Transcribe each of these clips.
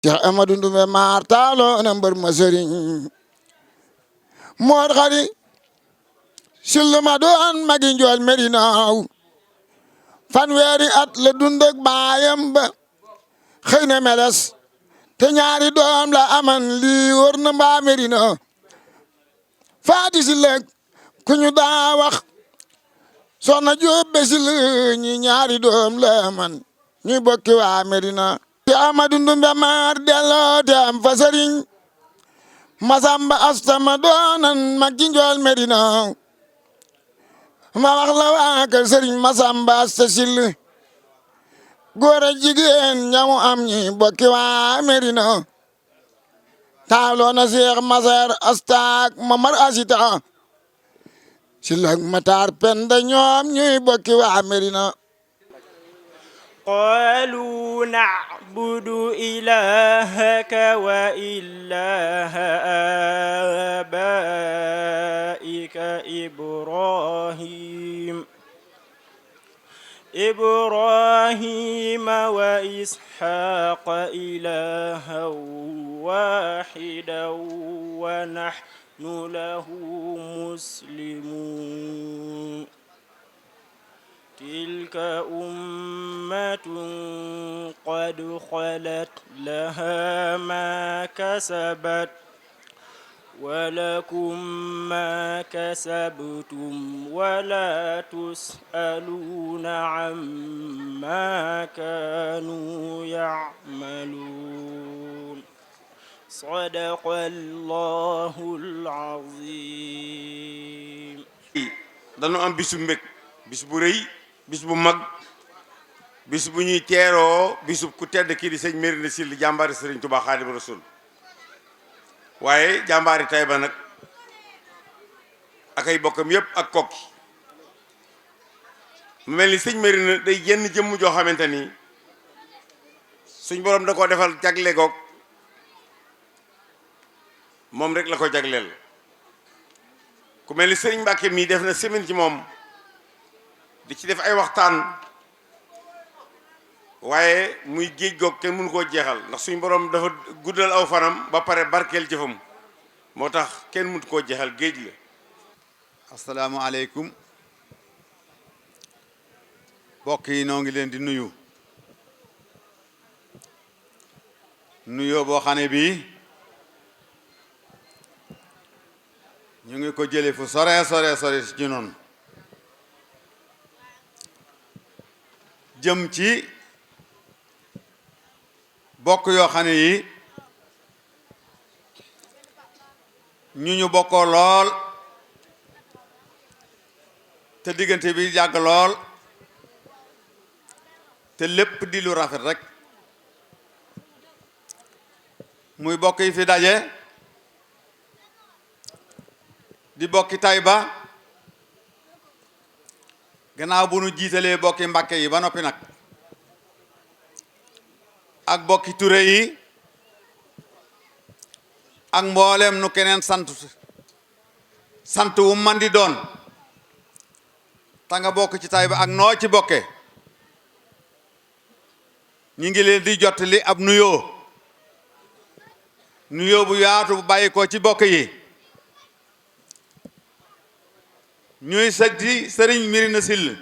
Cheikh Amadou Ndoumbé maar taaloo na mbër ma sëriñ moor xari sillu ma doon magi njool Medinaaw fanweeri at la dund ak baayam ba xëy na meles te ñaari doom la aman lii wër na mbaa Medina faati si lëg ku ñu daa wax soxna Jóob besil ñi ñaari doom la aman ñuy bokki waa Medina te Amadou Ndoumbé maar delloo te am fa sëriñ Masamba Astama doonan mag ci njool Medina ma wax la waa kër sëriñ Masamba Asta Sill góor a jigéen ñamu am ñi bokki waa Medina taaloo na Seex Maseer Asta ak Mamar Asita Sill ak Matar Penda ñoom ñuy bokki waa Medina قالوا نعبد إلهك وإله آبائك إبراهيم وإسحاق إلها واحدا ونحن له مسلمون تلك أمة قد خلت لها ما كسبت ولكم ما كسبتم ولا تسألون عما كانوا يعملون صدق الله العظيم. dañu am bisu mbég bis bu rëy bis bu mag bis bu ñuy teeroo bisu ku tedd kii di sëñ Mérina Syll jàmbaari Sëriñ Tuubaa Xaadimu Rasuul waaye jàmbaari Tayba nag ak ay bokkam yépp ak kokki mu mel ni sëñ Mérina day jenn jëmm joo xamante ni suñ boroom da koo defal jagle goog moom rek la ko jagleel ku mel ni sëriñ Mbàkke mii def na semaine ci moom di ci def ay waxtaan waaye muy géej goog kenn mënu koo jeexal ndax suñu borom dafa guddal aw fanam ba pare barkeel jëfam moo tax kenn mënu koo jeexal géej la. asalaamaaleykum mbokk yi noo ngi leen di nuyu nuyoo boo xam ne bii ñu ngi ko jële fu sore ci noonu jëm ci bokk yoo xam ne yi ñu bokkoo lool te diggante bi yàgg lool te lépp di lu rafet rek muy bokk yi fi daje di bokki Tayba gannaaw bu nu jiitalee bokki Mbàkke yi ba noppi nag ak bokki Ture yi ak mboolem nu keneen sant wu man di doon ta nga bokk ci Tayba ak noo ci bokke ñi ngi leen di jottali ab nuyoo bu yaatu bu bàyyi ko ci bokk yi ñuy sëddi sëriñ Mérina Syll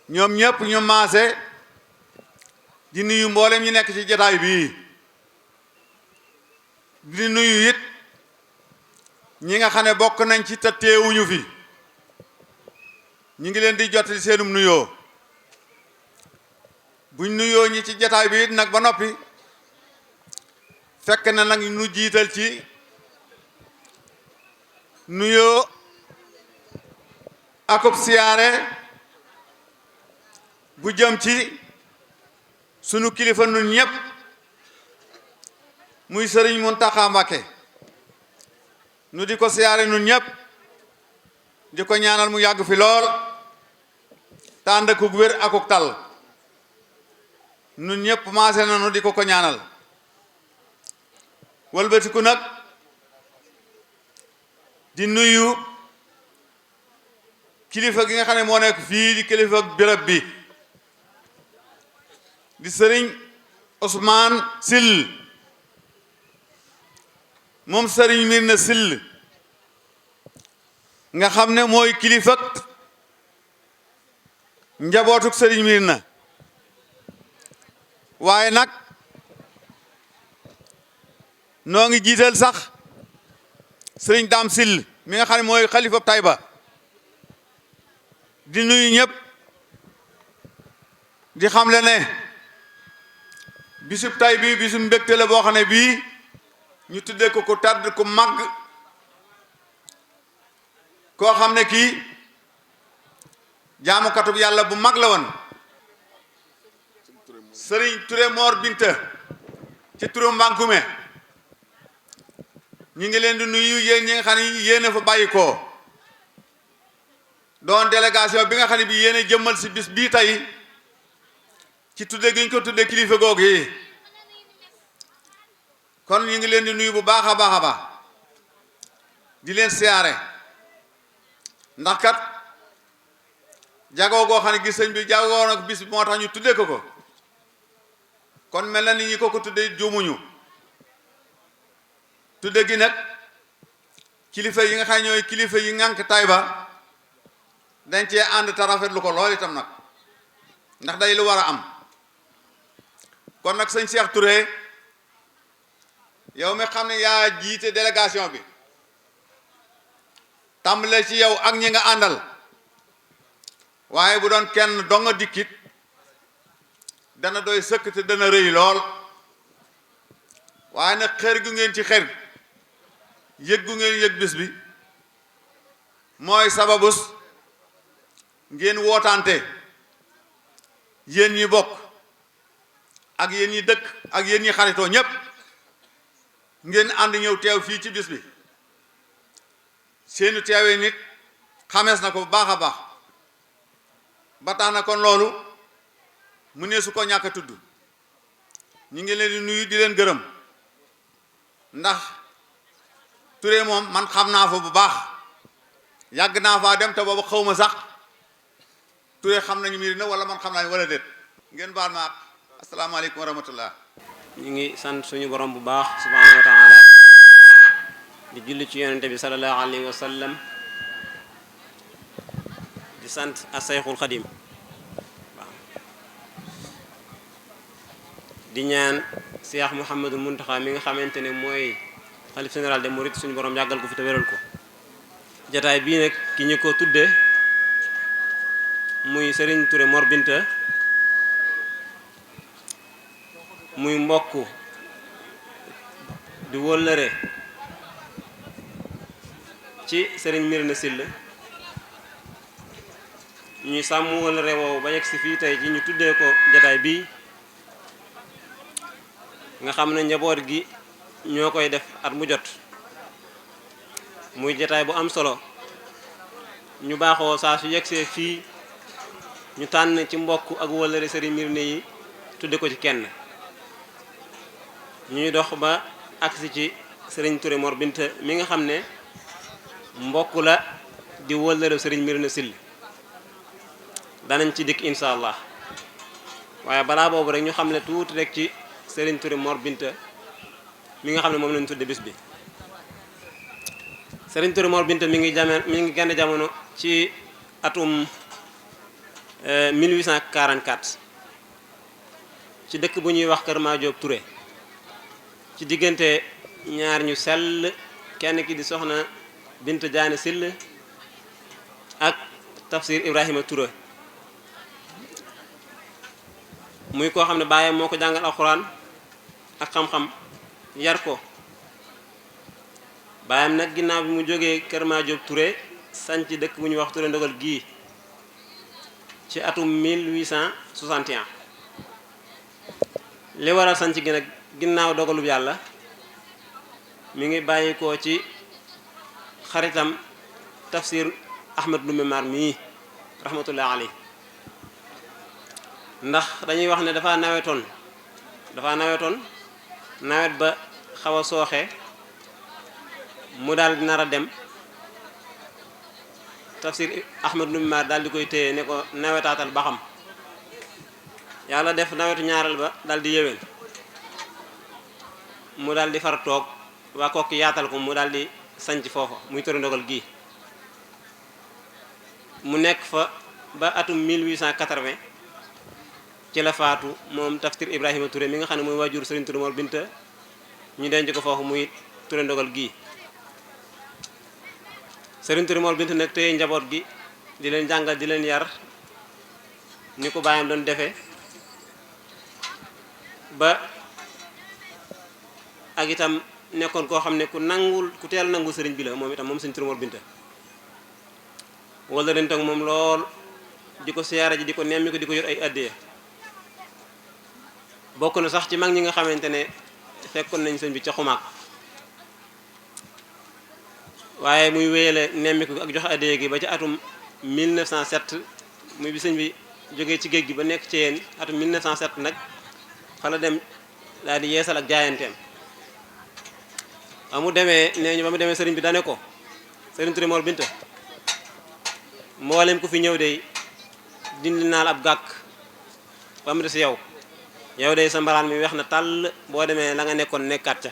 ñoom ñëpp ñu maase di nuyu mboolem ñi nekk ci jataay bii di nuyu it ñi nga xam ne bokk nañ ci te teewuñu fi ñu ngi leen di jottali seenum nuyoo buñ nuyoo ñi ci jataay bi it nag ba noppi fekk na nag nu jiital ci nuyoo akub siyaare bu jëm ci sunu kilifa nun ñëpp muy sëriñ Muntaxa Mbàkke nu di ko siyaare nun ñëpp di ko ñaanal mu yàgg fi lool te ànd ak wér akuk tal nun ñëpp maase na nu di ko ñaanal wëlbatiku nag di nuyu kilifa gi nga xam ne moo nekk fii di kilifa béréb bi di sëriñ Ousmane Sill moom sëriñ Mirna Sill nga xam ne mooy kilifak njabootuk sëriñ Mirna waaye nag noo ngi jiital sax sëriñ Dame Sill mi nga xam ne mooy xalifa Taïba di nuyu ñëpp di xam le ne bisub tay bii bisub mbégte la boo xam ne bii ñu tuddee ko ku tàdd ku màgg koo xam ne kii jaamukatub yàlla bu mag la woon sëriñ Touré Mor Binta ci turu Mbankume ñu ngi leen di nuyu yéen ñi nga xam ne yéen a fa bàyyi koo doon délégation bi nga xam ne bi yéen a jëmmal si bis bii tey ci tudde gi ñu ko tudde kilifa googu yi kon ñu ngi leen di nuyu bu baax a baax a baax di leen siyaare ndax kat jagoo goo xam ne gis sëñ bi jagoo nag bis moo tax ñu tudde ko kon mel na ni ñi ko tudde juumuñu tudde gi nag kilifa yi nga xam ne ñooy kilifa yi ngànk Taïba dañ cee ànd te rafetlu ko lool itam nag ndax day lu war a am kon nag sëñ Cheikh Touré yow mi xam ne yaa jiite délégation bi tàmbale ci yow ak ñi nga àndal waaye bu doon kenn donga dikkit dana doy sëkk te dana rëy lool waaye nag xër gu ngeen ci xër yëg gu ngeen yëg bis bi mooy sababus ngeen wootante yéen ñi bokk ak yéen ñi dëkk ak yéen ñi xaritoo ñépp ngeen ànd ñëw teew fii ci bis bi seenu teewee nit xamees na ko bu baax a baax ba tax na kon loolu mu ne su ko ñàkk a tudd ñu ngi leen di nuyu di leen gërëm ndax Touré moom man xam naa fa bu baax yàgg naa faa dem te boobu xaw ma sax Touré xam nañu miir na wala man xam naa wala déet ngeen baal ma ak asalaamaaleykum wa rahmatullah. ñu ngi sant suñu borom bu baax subhanahu wa taala di julli ci yonente bi sallallahu alayhi wa sallam di sant asayxul xadim waaw di ñaan Cheikh Mouhamadul Muntaxa mi nga xamante ne mooy xalif général des mourides suñu borom yàggal ko fi te wéral ko jataay bii nag ki ñu ko tudde muy Serigne Touré Mor Binta muy mbokk di wóllëre ci Serigne Mirna Sill ñuy sàmm wóllëre woowu ba yegg si fii tey ji ñu tuddee ko jataay bii nga xam ne njaboot gi ñoo koy def at mu jot muy jataay bu am solo ñu baaxoo saa su yegsee fii ñu tànn ci mbokk ak wóllëre Serigne Mirna yi tudde ko ci kenn ñuy dox ba agsi ci Serigne Touré Mor Binta mi nga xam ne mbokk la di wóllëre Serigne Mirna Sill danañ ci dikk insha allah waaye balaa boobu rek ñu xam ne tuuti rek ci Serigne Touré Mor Binta mi nga xam ne moom lañu tudde bis bi Serigne Touré Mor Binta mi ngi gane jamono ci atum 1844 ci dëkk bu ñuy wax Kër Madiop Touré ci diggante ñaar ñu sell kenn ki di soxna Binta Jaane Sill ak Tafsir Ibrahima Touré muy koo xam ne baayam moo ko jàngal alxuraan ak xam-xam yar ko baayam nag ginnaaw bi mu jógee Kër Madiop Touré sanc dëkk bu ñuy wax Touré ndogal gii ci atum 1861 li waral sanc gi nag ginnaaw dogalub yàlla mi ngi bàyyi ko ci xaritam Tafsir Ahmad Lumbe Mar mii rahmatullah alayhi ndax dañuy wax ne dafa nawetoon nawet ba xaw a sooxe mu daal di nar a dem Tafsir Ahmad Lumbe Mar daal di koy téye ne ko nawetaatal ba xam yàlla def nawetu ñaareel ba daal di yéwén mu daal di far toog waa Kokki yaatal ko mu daal di sanc foofa muy Touré Ndogal gii mu nekk fa ba atum 1880 ci la faatu moom Tafsir Ibrahima Touré mi nga xam ne mooy waajur Serigne Touré Mor Binta ñu denc ko foofu muy Touré Ndogal gii Serigne Touré Mor Binta nag téye njaboot gi di leen jàngal di leen yar ni ko baayam doon defee ba ak itam nekkoon koo xam ne ku teel nangul sëriñ bi la moom itam moom Serigne Touré Mor Binta wala ren moom lool di ko siyaara ji di ko nemmi ko di ko yor ay addiya bokk na sax ci mag ñi nga xamante ne fekkoon nañ sëñ bi ca xumaag waaye muy wéyale nemmi ko ak joxe addiya gi ba ci atum 1907 muy bi sëñ bi jógee ci géej gi ba nekk ci yéen atum 1907 nag fa la dem daal di yeesal ak jaayanteem ba mu demee nee ñu ba mu demee sëriñ bi dane ko Serigne Touré Mor Binta mboolem ku fi ñëw de dindi naa la ab gàkk ba mu des yow de sa mbaraan mi weex na tàll boo demee la nga nekkoon nekkaat ca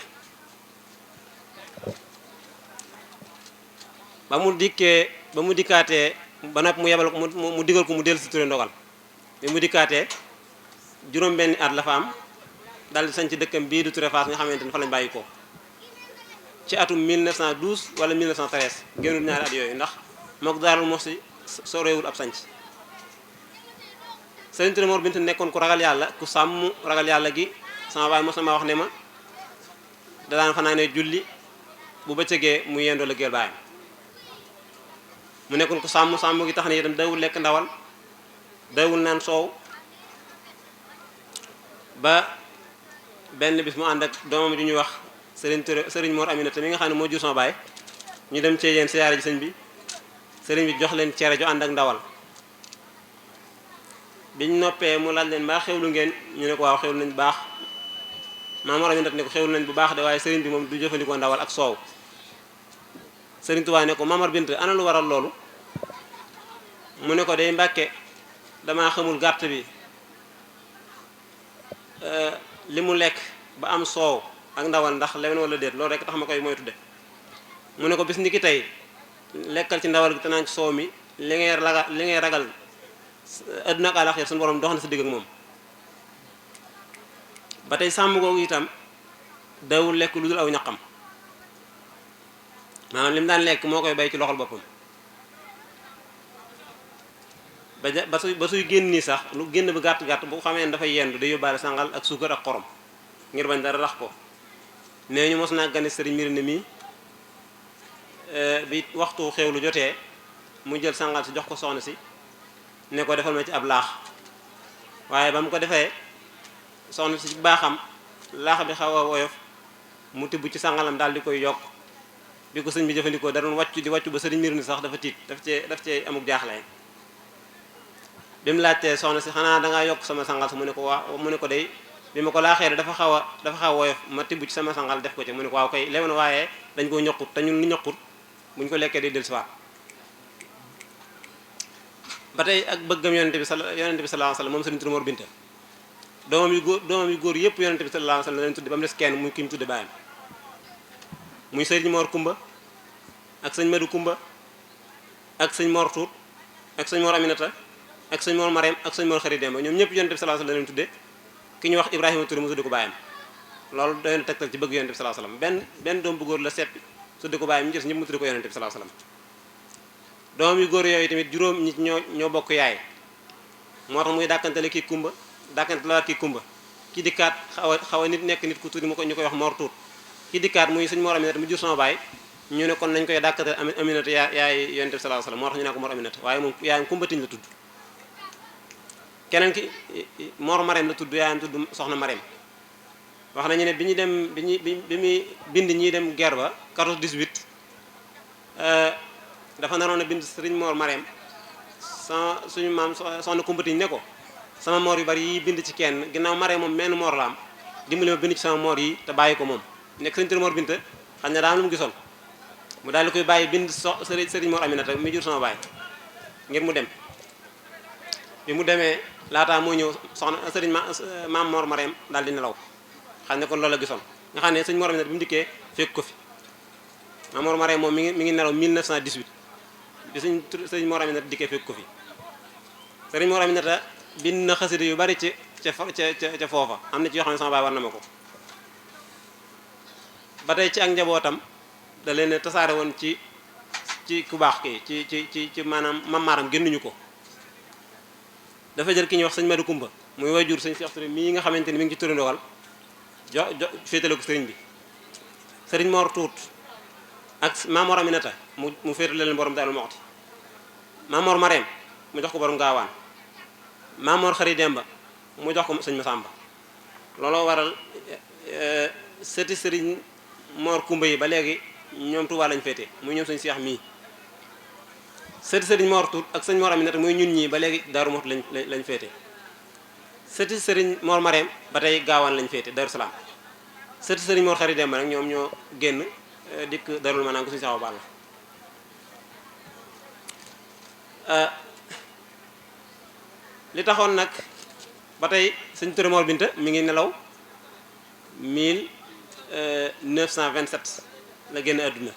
ba mu dikkaatee ba noppi mu yebal ko mu digal ko mu dellu si Touré Ndogal bi mu dikkaatee juróom benni at la fa am daal di sañ ci dëkkam bii du Touré Fass nga xamante ne fa lañ bàyyi ko ci atum 1912 wala 1913 génnul ñaari at yooyu ndax mook Daarul Muxti soreewul ab sanc Serigne Touré Mor Binta nekkoon ku ragal yàlla ku sàmm ragal yàlla gi sama baay mos na ma wax ne ma da daan fanaanee julli bu bëccëgee mu yendoo liggéeyal baayam mu nekkoon ku sàmm gi tax ne itam dawul lekk ndawal dawul naan soow ba benn bis mu ànd ak doomam ju ñuy wax Serigne Mor Aminata mi nga xam ne moo jur sama baay ñu dem ci yéen siyaare ji sëñ bi sëriñ bi jox leen cere ju ànd ak ndawal biñ noppee mu laaj leen mbaa xewlu ngeen ñu ne ko waaw xewlu nañ bu baax Maam Mor Aminata ne ko xewlu nañ bu baax de waaye sëriñ bi moom du jëfandikoo ndawal ak soow Sëriñ Tuubaa ne ko Maam Mor Binta ana lu waral loolu mu ne ko day Mbàkke damaa xamul gàtt bi li mu lekk ba am soow ak ndawal ndax lewen wala déet loolu rek tax ma koy moytu de mu ne ko bis ni ki tey lekkal ci ndawal gi te naan ci soow mi li ngay ragal adduna ak àllaxira suñu borom dox na sa digg ak moom ba tey sàmm googu itam dawul lekk lu dul aw ñaqam maanaam li mu daan lekk moo koy bay ci loxol boppam ba suy génn nii sax lu génn ba gàtt bu xamee ne dafay yendu day yóbbaale sangal ak suukar ak xorom ngir bañ dara rax ko nee ñu mos naa gane sëriñ mbir ne mii bi waxtu xewlu jotee mu jël sangal si jox ko soxna si ne ko defal ma ci ab laax waaye ba mu ko defee soxna si baaxam laax bi xaw a woyof mu tibb ci sangalam daal di koy yokk bi ko sëñ bi jëfandikoo da doon wàccu ba sëriñ mbir ni sax dafa tiit daf cee amuk jaaxle bi mu laajtee soxna si xanaa dangaa yokk sama sangal si mu ne ko waaw mu ne ko day bi ma ko laaxee dafa xaw a woyof ma tibb ci sama sangal def ko ci mu ne ko waaw kay lew na waaye dañ koo ñoqut te ñun li ñoqut buñ ko lekkee day dellusiwaat ba tey ak bëggam yonente bi sallallahu alayhi wasallam moom Serigne Touré Mor Binta doomam yu góor yëpp yonente bi sallallahu alayhi wasallam leen tudde ba mu des kenn muy ki mu tudde baayam muy Serigne Mor Kumba ak sëñ Madu Kumba ak sëñ Mor Tuut ak sëñ Mor Aminata ak sëñ Mor Marème ak sëñ Mor Xari Demba ñoom ñëpp yonente bi sallallahu alayhi wasallam leen tudde ki ñu wax Ibrahima Touré mu tudde ko baayam loolu doy na tegtal ci bëgg yonente bi sallallahu alayhi wasallam benn doom bu góor la seppi tudde ko baayam ñu jës ñëpp mu tudde ko yonente bi sallallahu alayhi wasallam doom yu góor yooyu tamit juróom nit ñoo bokk yaay moo tax muy dàkkantele kii kumba dàkkante la kii kumba ki dikkaat xaw a nit nekk nit ku tuuti ñu koy wax Mor Tuut ki dikkaat muy sëñ Mor Aminata mu jur sama baay ñu ne kon nañ koy dàkkantele Aminata yaay yonente bi sallallahu alayhi wasallam moo tax ñu naa ko Mor Aminata waaye moom yaayam kumbatiñ la tudd keneen ki Mor Marème la tudd yaayam tudd soxna Marème wax nañu ne bi muy bind ñiy dem guerre ba 14 18 dafa naroon a bind sëriñ Mor Marème suñu maam soxna kumbatiñ ne ko sama moor yu bari yi bind ci kenn ginnaaw Marème moom menn moor la am dimbali ma bind ci sama moor yi te bàyyi ko moom nekk sëriñ Touré Mor Binta xam ne daa am lu mu gisoon mu daal di koy bàyyi bind sëriñ Mor Aminata mi jur sama baay ngir mu dem bi mu demee laataa moo ñëw soxna sëriñ maam Mor Marème daal di nelaw xam ne kon loolu la gisoon nga xam ne sëñ Mor Aminata bi mu dikkee fekk ko fi Maam Mor Marème moom mi ngi nelaw 1918 bi sëñ Mor Aminata dikkee fekk ko fi sëriñ Mor Aminata bind na xasida yu bari ca foofa am na ci yoo xam ne sama baay war na ma ko ba tey ci ak njabootam da leen tasaare woon ci ku baax ki ci maanaam mamaaram génnuñu ko dafa jël ki ñuy wax sëñ Madou Kumba muy wayjur sëñ Cheikh Touré mii nga xamante ni mi ngi ci Touré ndogal féetale ko sëriñ bi sëriñ Mor Tuut ak Maam Mor Aminata mu féetale leen borom Daaru Muxti Maam Mor Marème mu jox ko borom gaawaan Maam Mor Xari Demba mu jox ko sëñ Masamba looloo waral sëti sëriñ Mor Kumba yi ba léegi ñoom Tuubaa lañ féete muy ñoom sëñ Seex mii sëti sëriñ Mor Tuut ak sëñ Mor Aminata muy ñun ñii ba léegi Daaru Muxti lañ féete sëti sëriñ Mor Marème ba tey gaawaan lañ féete Daaru Salaam sëti sëriñ Mor Xari Demba nag ñoom ñoo génn dikk Darul Manaan ko sëñ Seexu Balla li taxoon nag ba tey sëñ Touré Mor Binta mi ngi nelaw 1927 la génn àdduna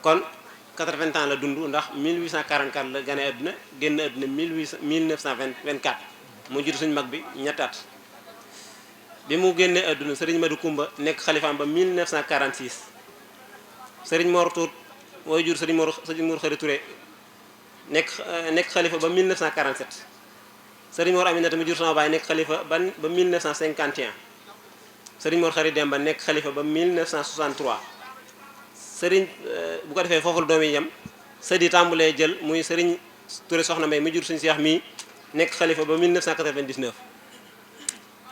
kon 80 ans la dund ndax 1844 la gane àdduna génn àdduna 1924 mu jiitu suñ mag bi ñetti at bi mu génnee àdduna sëriñ Madou Kumba nekk xalifaam ba 1946 sëriñ Mor Tuut mooy jur sëriñ Mor Xari Touré nekk xalifa ba 1947 sëriñ Mor Aminata mu jur sama baay nekk xalifa ba 1951 sëriñ Mor Xari Demba nekk xalifa ba 1963 sëriñ bu ko defee foofu la doom yi yem sët yi tàmbulee jël muy sëriñ Touré soxna May mu jur suñu Seex mii nekk xalifa ba 1999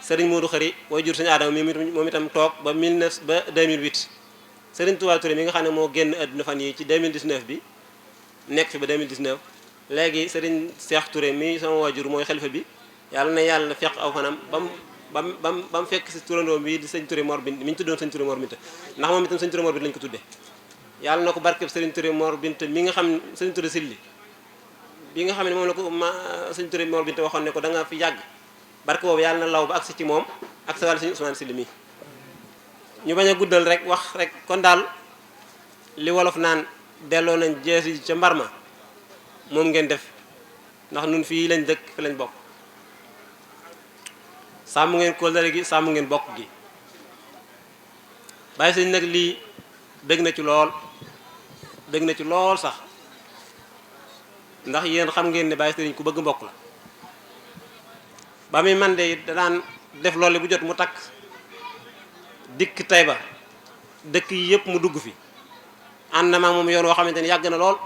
sëriñ Modou Xari way jur suñu Aadama mi moom itam toog ba 2008 sëriñ Touba Touré mi nga xam ne moo génn àdduna fan yi ci 2019 bi nekk fi ba 2019 léegi sëriñ Seex Touré mi sama waajur mooy xalifa bi yàlla na yàlla fekk aw fanam ba mu fekk si turandoo bi di sëñ Touré Mor Binta mi ñu tuddoon sëñ Touré Mor Binta ndax moom itam sëñ Touré Mor Binta lañu ko tuddee yàlla na ko barkeb sëriñ Touré Mor Binta mi nga xam sëñ Touré Silli bi nga xam ne moom la ko sëñ Touré Mor Binta waxoon ne ko da nga fi yàgg barke boobu yàlla na law ba agsi ci moom ak sa wàllu sëñ Ousmane Silli mi ñu bañ a guddal rek wax rek kon daal li wolof naan delloo nañ jeesi ca mbar ma moom ngeen def ndax nun fii lañ dëkk fi lañ bokk sàmm ngeen kóllëre gi sàmm ngeen bokk gi bàyyi sëñ nag lii dëgg na ci lool sax ndax yéen xam ngeen ne bàyyi sëriñ ku bëgg mbokk la ba muy man de daan def loolu bu jot mu takk dikk Tayba dëkk yi yëpp mu dugg fi ànd na maa moom yoon woo xamante ne yàgg na lool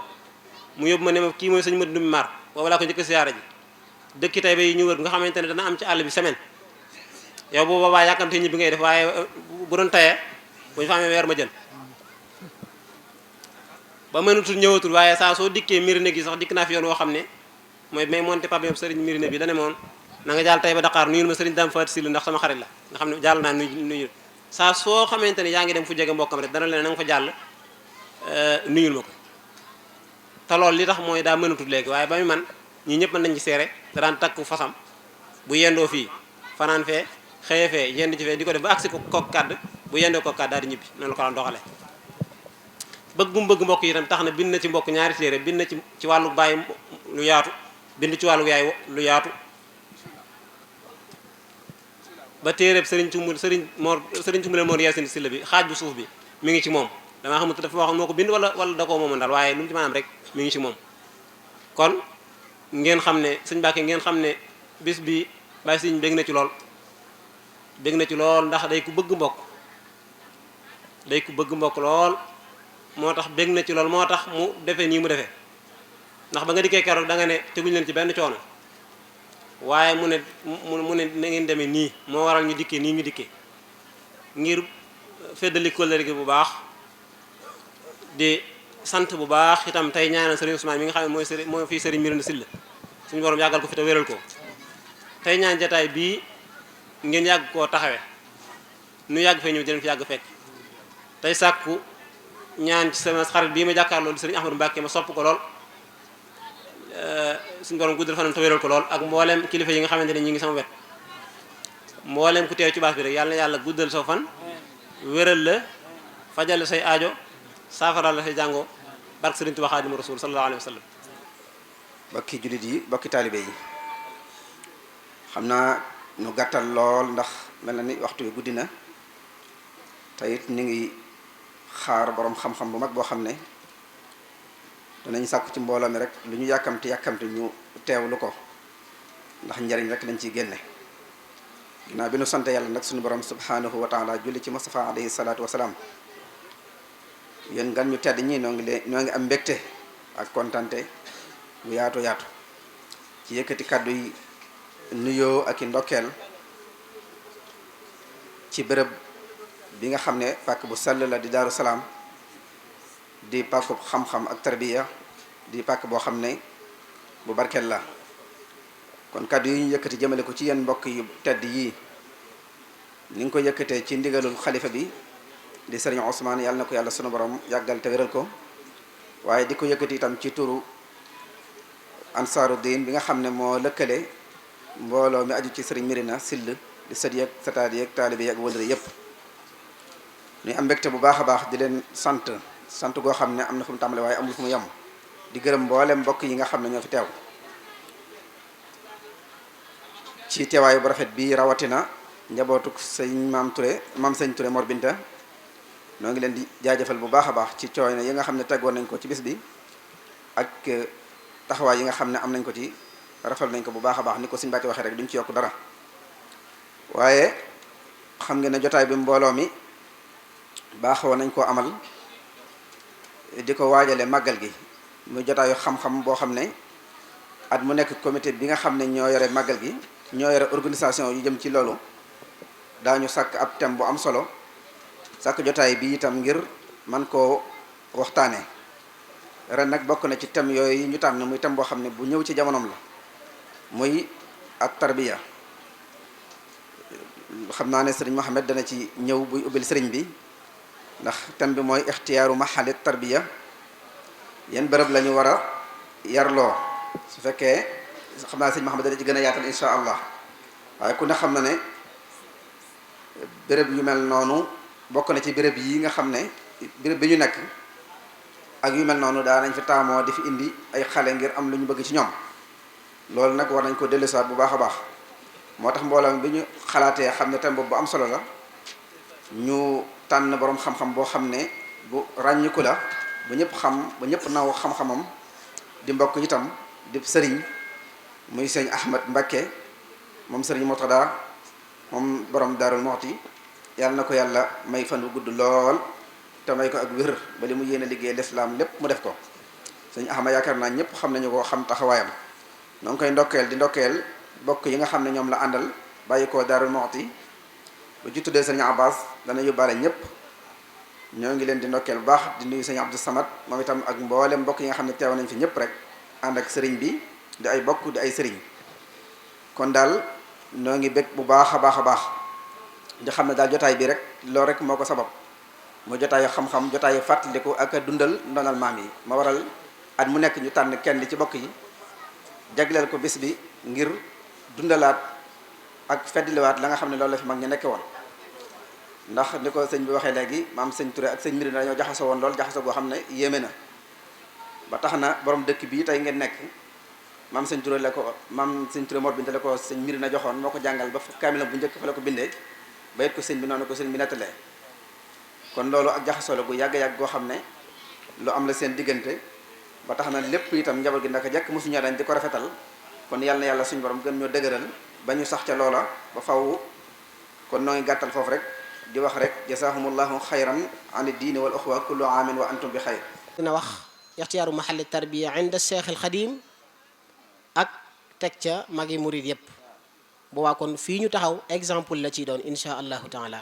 mu yóbbu ma ne ma kii mooy sëñ Madu Ndumbi Mar boobu laa ko njëkk siyaara ji dëkki Tayba yi ñu wër nga xamante ne dana am ci àll bi semaine yow boobu boobaa yàkkamte ñibbi ngay def waaye bu doon tayee bu ñu fa amee weer ma jël ba mënutul ñëwatul waaye saa soo dikkee Mirina gi sax dikk naa fi yoon woo xam ne mooy may monté pavillon sëriñ Mirina bi dane moon na nga jàll Tayba Dakar nuyul ma sëriñ Dame Fatou Sylla ndax sama xarit la nga xam ne jàll naa nuyu saa soo xamante ne yaa ngi dem fu jege mbokkam rek dana leen na nga fa jàll nuyul ma ko te loolu li tax mooy daa mënatul léegi waaye ba mu man ñii ñëpp mën nañ ci seere da daan takku fasam bu yendoo fii fanaan fee xëye fee yend ci fee di ko def ba agsi ko kook kàdd bu yendoo kook kàdd daal di ñibbi noonu la ko daan doxale bëgg bu mu bëgg mbokk yi itam tax na bind na ci mbokk ñaari téere bind na ci wàllu baay lu yaatu bind ci wàllu yaay lu yaatu ba téeréb sëriñ Tumbule Mor Yaasin Silla bi xaaj bu suuf bi mi ngi ci moom damaa xamante dafa waxoon moo ko bind wala da koo moomoon daal waaye lu mu ci maanaam rek mi ngi ci moom kon ngeen xam ne sëñ Mbàkke ngeen xam ne bis bi bàyyi sëñ bég na ci lool ndax day ku bëgg mbokk lool moo tax bég na ci lool moo tax mu defee nii mu defee ndax ba nga dikkee keroog da nga ne teguñu leen ci benn coono waaye mu ne na ngeen demee nii moo waral ñu dikkee nii ñu dikkee ngir feddali kóllëre gi bu baax di sant bu baax itam tey ñaanal sëriñ Ousmane mi nga xam ne mooy fii sëriñ Mirina Sylla suñu borom yàggal ko fi te wéral ko tey ñaan jataay bii ngeen yàgg koo taxawe nu yàgg fee ñëw di leen fi yàgg fekk tey sàkku ñaan ci sama xarit bii ma jàkkaarloo di sëriñ Ahmadou Mbacke ma sopp ko lool suñu borom guddal fanam te wéral ko lool ak mboolem kilifa yi nga xamante ne ñi ngi sama wet mboolem ku teew ci baas bi rek yàlla na yàlla guddal soo fan wéral la fajal la say aajo saafaral la say jàngoo barke Sëriñ Tuubaa Xaadimu Rasuul sallallahu alayhi wa sallam. bokki jullit yi bokki taalibe yi xam naa nu gàttal lool ndax mel na ni waxtu wi guddi na te it ñu ngi xaar boroom xam-xam bu mag boo xam ne danañ sàkku ci mbooloo mi rek lu ñu yàkkamti ñu teewlu ko ndax njariñ rek lañ ciy génne. ginnaaw bi nu sant yàlla nag suñu borom subhanahu wa taala julli ci Mustafa alayhi salaatu wasalaam yéen gan ñu tedd ñi noo ngi am mbégte ak kontante bu yaatu yaatu ci yëkkati kàddu yi nuyoo ak i ndokkeel ci bërëb bi nga xam ne pàkk bu sell la di Daaru Salaam di pàkkub xam-xam ak tarbiya di pàkk boo xam ne bu barkeel la. kon kàddu yi ñu yëkkati jëmale ko ci yenn mbokk yu tedd yii ni nga ko yëkkatee ci ndigalul xalifa bi di sëriñ Ousmane yàlla na ko yàlla sunu borom yàggal te wéral ko waaye di ko yëkkati itam ci turu ansaaru diin bi nga xam ne moo lëkkale mbooloo mi aju ci sëriñ Mirina Sill di sët yeeg sataat yeeg taalibe yeeg wëndëre yépp ñuy am mbégte bu baax a baax di leen sant goo xam ne am na fu mu tàmbale waaye amul fu mu yem di gërëm mboolem mbokk yi nga xam ne ñoo fi teew ci teewaayu bu rafet bi rawatina njabootuk sëñ maam sëñ Touré Mor Binta noo ngi leen di jaajëfal bu baax a baax ci coono yi nga xam ne teggoon nañ ko ci bis bi ak taxawaay yi nga xam ne am nañ ko ci rafal nañ ko bu baax a baax ni ko sëñ Bàcci waxee rek duñ ci yokk dara waaye xam ngeen ne jotaay bi mbooloo mi baaxoo nañ koo amal di ko waajale màggal gi muy jotaayu xam-xam boo xam ne at mu nekk comité bi nga xam ne ñoo yore màggal gi ñoo yore organisation yu jëm ci loolu daañu sàkk ab thème bu am solo sàkk jotaay bi itam ngir man koo waxtaanee ren nag bokk na ci thème yooyu ñu tànn muy thème boo xam ne bu ñëw ci jamonoom la muy ak tarbiya xam naa ne sëriñ Mohamed dana ci ñëw buy ubbil sëriñ bi ndax thème bi mooy ixtiyaaru mahali tarbiya yan bërëb la ñu war a yarloo su fekkee xam naa sëriñ Mohamed dana ci gën a yaatal insha allah waaye ku ne xam na ne béréb yu mel noonu bokk na ci béréb yi nga xam ne béréb bi ñu nekk ak yu mel noonu daa nañ fi taamoo di fi indi ay xale ngir am lu ñu bëgg ci ñoom loolu nag war nañ ko dellusiwaat bu baax a baax moo tax mbooloo mi bi ñu xalaatee xam ne thème boobu bu am solo la ñu tànn boroom xam-xam boo xam ne bu ràññiku la ba ñëpp xam ba ñëpp naw xam-xamam di mbokk itam di sëriñ muy sëñ Ahmad Mbakke moom sëriñ Murtada moom borom Daarul Muxti yàlla na ko yàlla may fan bu gudd lool te may ko ak wér ba li mu yéene liggéey lislaam lépp mu def ko sëñ Ahmad yaakaar naa ñëpp xam nañu ko xam taxawaayam noo ngi koy ndokkeel bokk yi nga xam ne ñoom la àndal bàyyi ko Daarul Muxti bu ci tuddee sëñ Abbas dana yóbbaale ñëpp ñoo ngi leen di ndokkeel bu baax di nuyu sëñ Abdou Samad moom itam ak mboolem mbokk yi nga xam ne teew nañ fi ñëpp rek ànd ak sëriñ bi di ay bokk di ay sëriñ kon daal noo ngi bég bu baax a baax di xam ne daal jotaay bi rek loolu rek moo ko sabab mu jotaayu xam-xam jotaayu fàttaliku ak dundal ndonal maam yi ma waral at mu nekk ñu tànn kenn ci bokk yi jagleel ko bis bi ngir dundalaat ak feddliwaat la nga xam ne loolu la fi mag ñu nekke woon ndax ni ko sëñ bi waxee léegi maam sëñ Touré ak sëñ Mirina dañoo jaxasoo woon lool jaxasoo boo xam ne yéeme na ba tax na borom dëkk bii tey ngeen nekk maam sëñ Touré Mor Binta la ko sëñ Mirina joxoon moo ko jàngal ba kaamila bu njëkk fa la ko bindee ba it ko sëñ bi noonu ko sëñ bi nettalee kon loolu ak jaxasoo la gu yàgg-yàgg goo xam ne lu am la seen diggante ba tax na lépp itam njaboot gi ndaka jekk mosuñoo dañ di ko rafetal kon yàlla na yàlla suñu borom gën ñoo dëgëral ba ñu sax ca loola ba faw kon noo ngi gàttal foofu rek di wax rek jazakumullahu xayran ani diini wal uxwa kullu aamin wa antum bi xayr dina wax ixtiyaaru mahalli tarbiya inda Cheikh al Xadim ak teg ca magi murid yépp boobaa kon fii ñu taxaw exemple la ciy doon insha allahu taala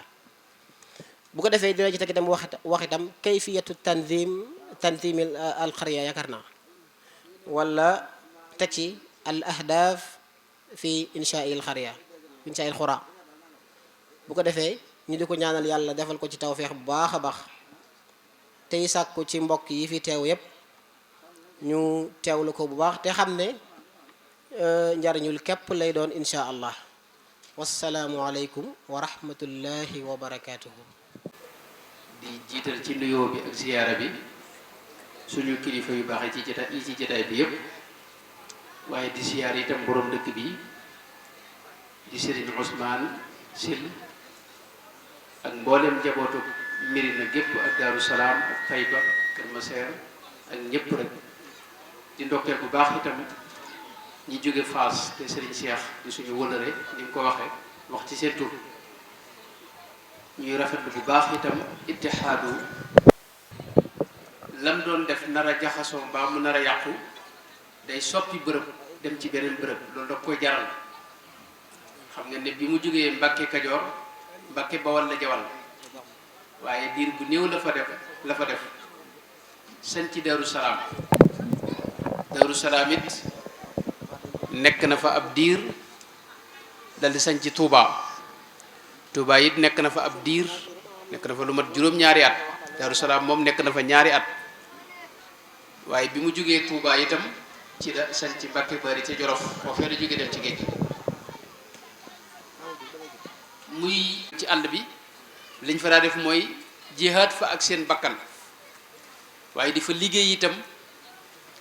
bu ko defee dina ci teg itam wax itam kayfiyatu tanzim al xarya yaakaar naa wala teg ci al ahdaf fi insha il xarya insha il xura bu ko defee ñu di ko ñaanal yàlla defal ko ci tawfeex bu baax a baax tey sàkku ci mbokk yi fi teew yépp ñu teewlu ko bu baax te xam ne njariñul képp lay doon insha allah wassalaamu aleykum wa rahmatullahi wa barakatuhu di jiital ci nuyoo bi ak ziyaara bi suñu kilifa yu baax yi ci jotaay bi yépp waaye di ziyaar itam borom dëkk bi di Serigne Ousmane Sil ak mboolem jabootu Mirina gépp ak Daaru Salaam ak Tayba Kër Maseer ak ñépp rek di ndokkeel bu baax itam ñi jóge Faas te Serigne Cheikh di suñu wëlëre ni mu ko waxee wax ci seen tur ñuy rafetlu bu baax itam ittihaadu lam doon def nar a jaxasoo mbaa mu nar a yàqu day soppi bërëb dem ci beneen bërëb loolu da koy jaral xam nga ne bi mu jógee Mbàkke Kajoor Mbàkke Bawal la jawal waaye diir bu néew la fa def sañ ci Daaru Salaam Daaru Salaam it nekk na fa ab diir dal di sañ ci Touba Touba it nekk na fa ab diir nekk na fa lu mat juróom-ñaari at Daaru Salaam moom nekk na fa ñaari at waaye bi mu jógee Touba itam ci la sañ ci Mbàkke Bari ca Jolof foofee la jógee dem ci géej muy ci àll bi liñ fa daa def mooy jihaad fa ak seen bakkan waaye di fa liggéey itam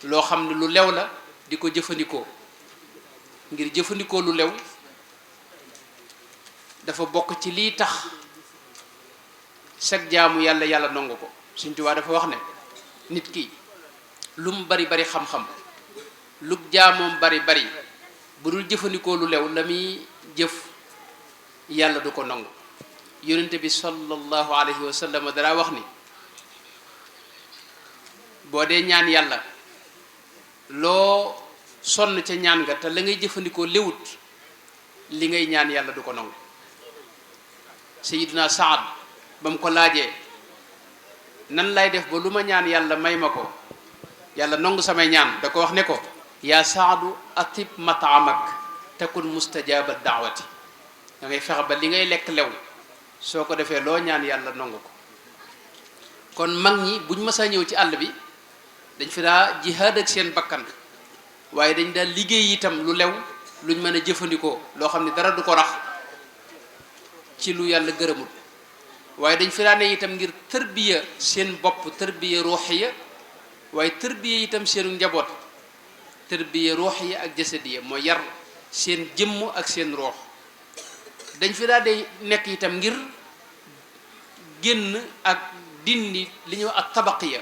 loo xam ne lu lew la di ko jëfandikoo ngir jëfandikoo lu lew dafa bokk ci lii tax sag jaamu yàlla nangu ko Sëñ Tuubaa dafa wax ne nit ki lu mu bari bari xam-xam lu jaamoom bari bari bu dul jëfandikoo lu lew la muy jëf yàlla du ko nangu yonente bi sallallahu alayhi wa sallam dara wax ni boo dee ñaan yàlla loo sonn ca ñaan nga te la ngay jëfandikoo léwut li ngay ñaan yàlla du ko nangu Sayyiduna Saad ba mu ko laajee nan lay def ba lu ma ñaan yàlla may ma ko yàlla nangu samay ñaan da ko wax ne ko yaa Saadu atib mataamak takun mustajaba daawati da ngay fexe ba li ngay lekk lew soo ko defee loo ñaan yàlla nangu ko kon mag ñi buñ mësaa ñëw ci àll bi dañ fi daa jihaad ak seen bakkan waaye dañ daal liggéey itam lu lew luñ mën a jëfandikoo loo xam ne dara du ko rax ci lu yàlla gërëmul waaye dañ fi daa ne itam ngir tërbiya seen bopp tërbiya ruuxiya waaye tërbiya itam seenu njaboot tërbiya ruuxiya ak jasadiya mooy yar seen jëmm ak seen ruux dañ fi daa day nekk itam ngir génn ak dindi li ñuy wax ak tabaqiya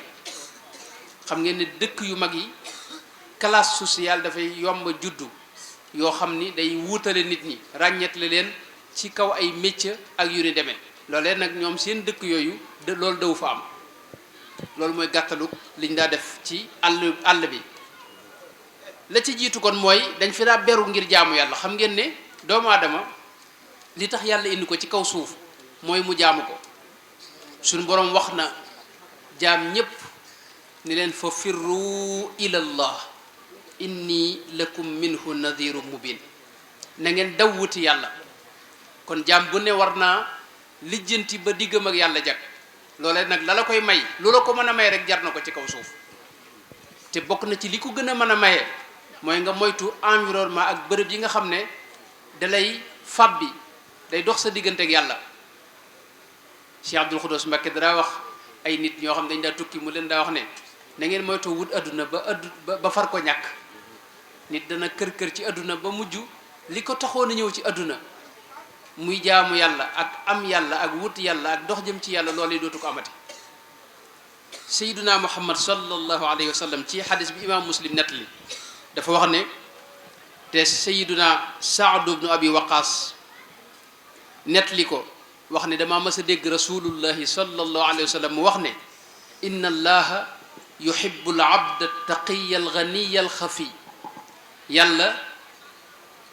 xam ngeen ne dëkk yu mag yi classe sociale dafay yomb juddu yoo xam ni day wuutale nit ñi ràññetle leen ci kaw ay métier ak yu ni demee loolee nag ñoom seen dëkk yooyu loolu daw fa am loolu mooy gàttalu liñ daa def ci àll bi la ci jiitu kon mooy dañ fi daa beru ngir jaamu yàlla xam ngeen ne doomu aadama li tax yàlla indi ko ci kaw suuf mooy mu jaamu ko suñu boroom wax na jaam ñépp ni leen fa firru ilallah inni lakum minhu nadhiru mubin na ngeen daw wuti yàlla kon jaam bu ne war naa lijjanti ba diggam ak yàlla jag loolee nag la koy may lu la ko mën a may rek jar na ko ci kaw suuf te bokk na ci li ko gën a mën a maye mooy nga moytu environnement ak bërëb yi nga xam ne dalay fàbbi day dox sa diggante ak yàlla Cheikh Abdul Xudoos Mbakke dara wax ay nit ñoo xam dañ daa tukki mu leen daa wax ne na ngeen moytoo wut adduna ba far ko ñàkk nit dana kër ci adduna ba mujj li ko taxoon a ñëw ci adduna muy jaamu yàlla ak am yàlla ak wut yàlla ak dox jëm ci yàlla loolu dootu ko amati Sayyiduna Muhammad sallallahu alayhi wa sallam ci xadis bi imam Muslim nettali dafa wax ne te Sayyiduna Saad ibnu Abi Waqaas nettali ko wax ne dama mës a dégg rasulullahi sallallahu alayhi wa sallam mu wax ne inna allaha yuhibbu al abda taqiya al ganiya al xafi yàlla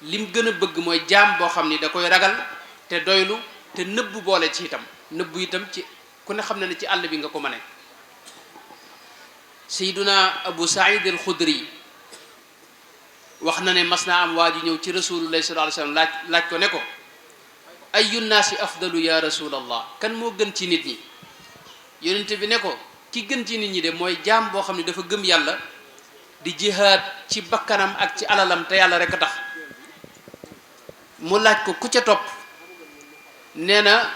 lim gën a bëgg mooy jaam boo xam ni da koy ragal te doylu te nëbbu boole ci itam nëbbu itam ci ku ne xam ne ci àll bi nga ko mëne Sayyiduna Abu Saïd al Xudri wax na ne mas naa am waa ji ñëw ci rasulullahi sallallahu alayhi wa sallam laaj ko ne ko ayu naasi afdalu ya rasulallah kan moo gën ci nit ñi yonente bi ne ko ki gën ci nit ñi de mooy jaam boo xam ne dafa gëm yàlla di jihaad ci bakkanam ak ci alalam te yàlla rek a tax mu laaj ko ku ca topp nee na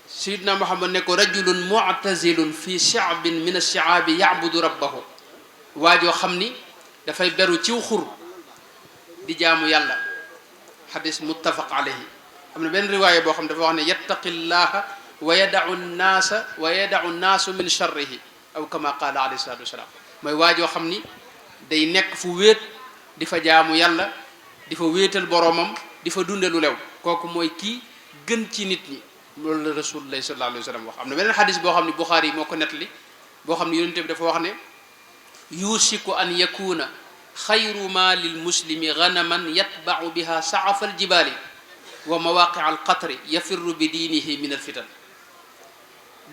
sayidna Muhammad ne ko rajulun mu'tazilun fi sha'bin min ash-sha'abi ya'budu rabbahu waajoo xam ni dafay beru ciw xur di jaamu yàlla xadis muttafaq alayhi am na benn riwaaya boo xam dafa wax ne yattaqillaha wa yada'u nnaasa wa yada'u nnaasu min sharrihi aw kama qaala alayhi salatu wasalaam mooy waajoo xam ni day nekk fu wéet di fa jaamu yàlla di fa wéetal boroomam di fa dunde lu lew kooku mooy kii gën ci nit ñi loolu la rasulullahi sallallahu alayhi wa sallam wax am na beneen xadis boo xam ne Buxaari yi moo ko nettali boo xam ne yonente bi dafa wax ne yusiku an yakuna xayru ma lil muslimi ganaman yatbau biha saafa aljibaali wa mawaqia alqatri yafirru bi diinihi min alfitan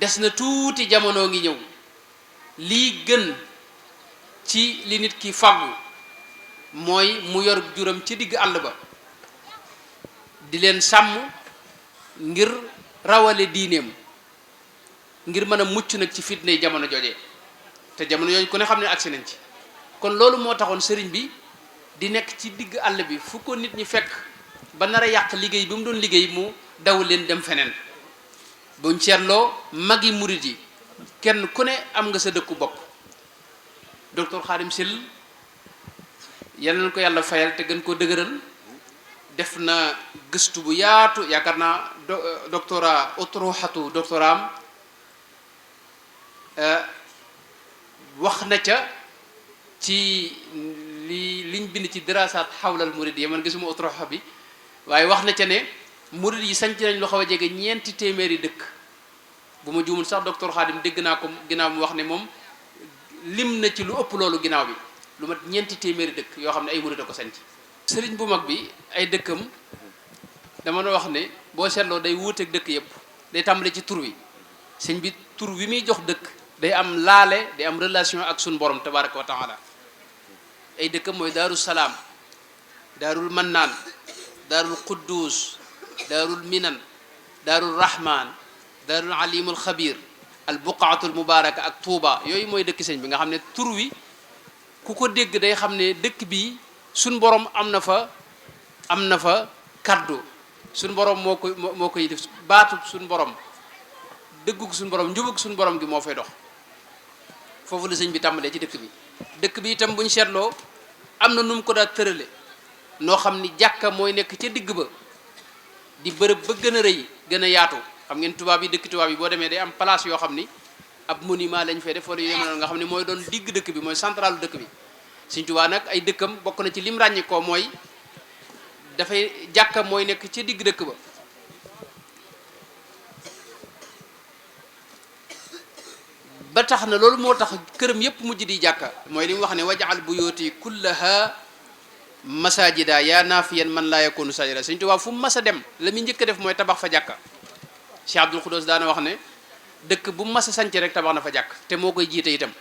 des na tuuti jamono ngi ñëw lii gën ci li nit ki fàggu mooy mu yor juram ci digg àll ba di leen sàmm ngir rawale diineem ngir mën a mucc nag ci fitnay jamono jooje te jamono yooyu ku ne xam ne agsi nañ ci kon loolu moo taxoon sëriñ bi di nekk ci digg àll bi fu ko nit ñi fekk ba nar a yàq liggéey bi mu doon liggéey mu daw leen dem feneen buñ seetloo magi murit yi kenn ku ne am nga sa dëkku bopp docteur Khadim Syll yal na ko yàlla fayal te gën koo dëgëral def na gëstu bu yaatu yaakaar naa doctorat utruxatu doctoram wax na ca ci liñ bind ci dirasaat xawlal murid yi man gisuma utruxa bi waaye wax na ca ne murid yi sanc nañ lu xaw a jege 4 téeméeri dëkk bu ma juumul sax docteur Khadim dégg naa ko ginnaaw mu wax ne moom lim na ci lu ëpp loolu ginnaaw bi lu mat 4 téeméeri dëkk yoo xam ne ay murid a ko sanc sëriñ bu mag bi ay dëkkam dama na wax ne boo seetloo day wuuteeg dëkk yëpp day tàmbale ci tur wi sëñ bi tur wi muy jox dëkk day am laale day am relation ak suñu borom tabaraka wa taala ay dëkkam mooy daaru salaam daarul mannaan daarul quddus daarul minan daarul rahman daarul alimul xabir al buqaatul mubaraka ak tuuba yooyu mooy dëkk sëñ bi nga xam ne tur wi ku ko dégg day xam ne dëkk bi suñ borom am na fa kaddu suñ borom moo koy def baatu suñ borom dëggug suñ borom njubug suñ borom gi moo fay dox foofu la sëñ bi tàmbalee ci dëkk bi itam bu ñu seetloo am na nu mu ko daa tërale noo xam ni jàkka mooy nekk ca digg ba di bërëb ba gën a rëy gën a yaatu xam ngeen tubaab yi dëkk tubaab yi boo demee day am place yoo xam ni ab monument lañ fay def wala yu demee noonu nga xam ne mooy doon digg dëkk bi mooy centralu dëkk bi Sëñ Tuubaa nag ay dëkkam bokk na ci lim ràññi ko mooy dafay jàkka mooy nekk ci digg dëkk ba ba tax na loolu moo tax këram yépp mujj di jàkka mooy li mu wax ne wajaal buyooti kullaha masajida yaa naafiyan man laa yakunu sajida Sëñ Tuubaa fu mu mas a dem la muy njëkk a def mooy tabax fa jàkka Cheikh Abdul Xudoos daana wax ne dëkk bu mu mas a sanc rek tabax na fa jàkk te moo koy jiite itam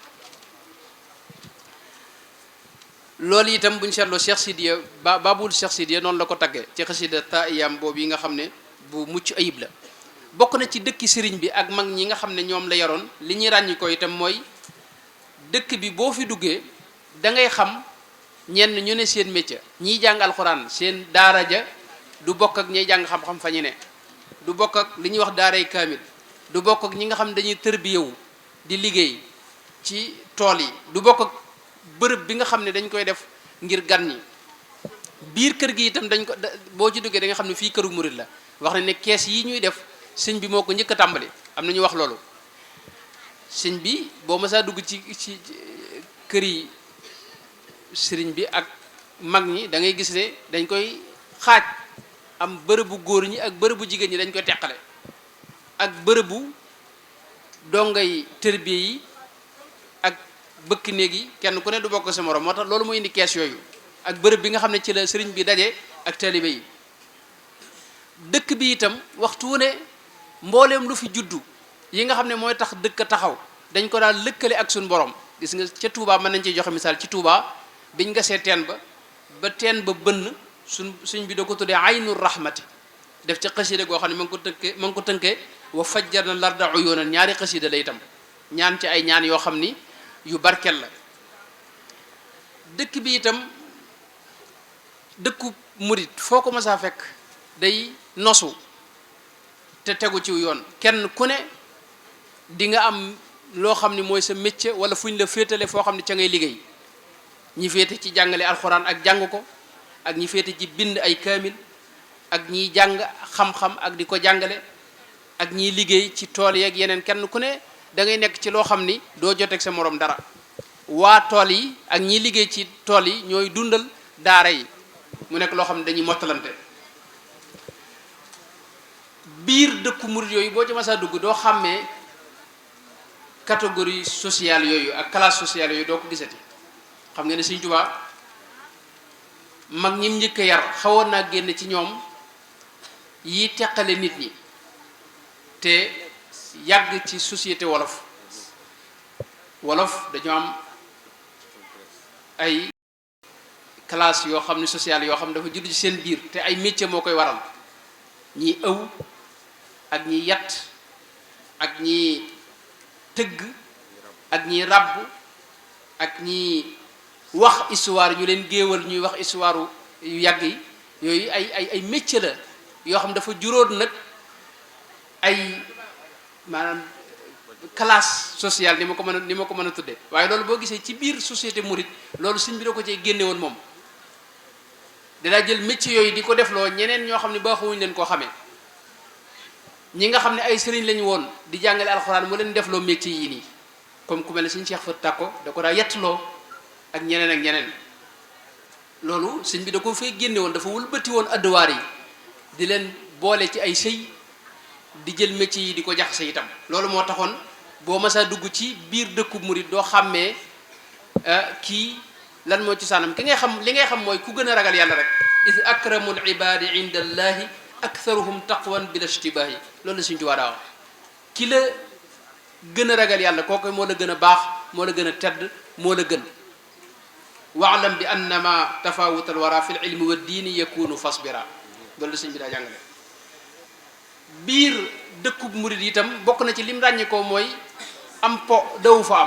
loolu itam buñ seetloo Cheikh Sidiya babul Cheikh Sidiya noonu la ko taggee ci xasida taiyam boobu yi nga xam ne bu mucc ayib la bokk na ci dëkki sëriñ bi ak mag ñi nga xam ne ñoom la yaroon li ñuy ràññi ko itam mooy dëkk bi boo fi duggee da ngay xam ñenn ñu ne seen métier ñiy jàng alxuraan seen daara ja du bokk ak ñiy jàng xam-xam fa ñu ne du bokk ak li ñuy wax daaray kaamil du bokk ak ñi nga xam ne dañuy tërbiyewu di liggéey ci tool yi du bokk ak bërëb bi nga xam ne dañ koy def ngir gan ñi biir kër gi itam dañ ko boo ci duggee da nga xam ne fii këru murid la wax na ne kees yi ñuy def sëñ bi moo ko njëkk a tàmbali am na ñu wax loolu sëñ bi boo mësaa dugg ci kër yi sëriñ bi ak mag ñi da ngay gis ne dañ koy xaaj am bërëbu góor ñi ak bërëbu jigéen ñi dañ koy teqale ak bërëbu dongay tërbiye yi ak bëkk néeg yi kenn ku ne du bokk sa morom moo tax loolu moo indi kees yooyu ak bërëb bi nga xam ne ci la sëriñ bi daje ak taalibe yi dëkk bi itam waxtu wu ne mbooleem lu fi juddu yi nga xam ne mooy tax dëkk taxaw dañ ko daal lëkkale ak suñu borom gis nga ca Touba mën nañ ciy joxe misaal ci Touba biñ gasee teen ba teen ba bënn suñ bi da ko tuddee aynur rahmati def ca xasida goo xam ne ma ngi ko tënkee wa fajjarna larda uyunan ñaari xasida la itam ñaan ci ay ñaan yoo xam ni yu barkel la dëkk bi itam dëkku murit foo ko mas a fekk day nosu te tegu ci yoon kenn ku ne di nga am loo xam ni mooy sa métier wala fu ñu la féetale foo xam ne ca ngay liggéey ñi féete ci jàngale alxuraan ak jàng ko ak ñi féete ci bind ay kaamil ak ñiy jàng xam-xam ak di ko jàngale ak ñiy liggéey ci tool yeeg yeneen kenn ku ne da ngay nekk ci loo xam ni doo joteeg sa morom dara waa tool yi ak ñiy liggéey ci tool yi ñooy dundal daara yi mu nekk loo xam ne dañuy mottalante biir dëkku murit yooyu boo ci masaa dugg doo xàmmee catégorie sociale yooyu ak classe sociale yooyu doo ko gisati xam nga ne Sëriñ Tuubaa mag ñim njëkk a yar xawoon naa génn ci ñoom yi teqale nit ñi te yàgg ci société wolof dañoo am ay classe yoo xam ne sociale yoo xam ne dafa judd ci seen biir te ay métier moo koy waral ñi ëw ak ñi yatt ak ñi tëgg ak ñi ràbb ak ñi wax histoire ñu leen géewal ñuy wax histoire yu yàgg yi yooyu ay métier la yoo xam dafa juróon nag ay maanaam classe sociale ni ma ko mën a tudde waaye loolu boo gisee ci biir société mouride loolu sëñ bi da ko cee génne woon moom danaa jël métier yooyu di ko defloo ñeneen ñoo xam ne baaxuwuñu leen koo xamee ñi nga xam ne ay sëriñ lañu woon di jàngale alxuraan mu leen defloo métier yi nii comme ku mel ne suñu Cheikh Fat Takko da ko daa yettloo ak ñeneen loolu sëñ bi da ko fay génne woon dafa wëlbati woon adduwaar yi di leen boole ci ay sëy di jël métier yi di ko jaxase itam loolu moo taxoon boo masaa dugg ci biir dëkku murit doo xàmmee kii lan moo ci saanam li ngay xam mooy ku gën a ragal yàlla rek is akramul ibadi inda allahi aktharuhum taqwan bila ishtibaahi loolu la Sëriñ Tuubaa daa wax ki la gën a ragal yàlla kooku moo la gën a baax moo la gën a tedd moo la gën waalam bi annama tafawut al wara fi l ilmi wa diini yakunu fasbira loolu la sëñ bi daa jàngale biir dëkkub murid itam bokk na ci lim ràññee ko mooy am po dawu fa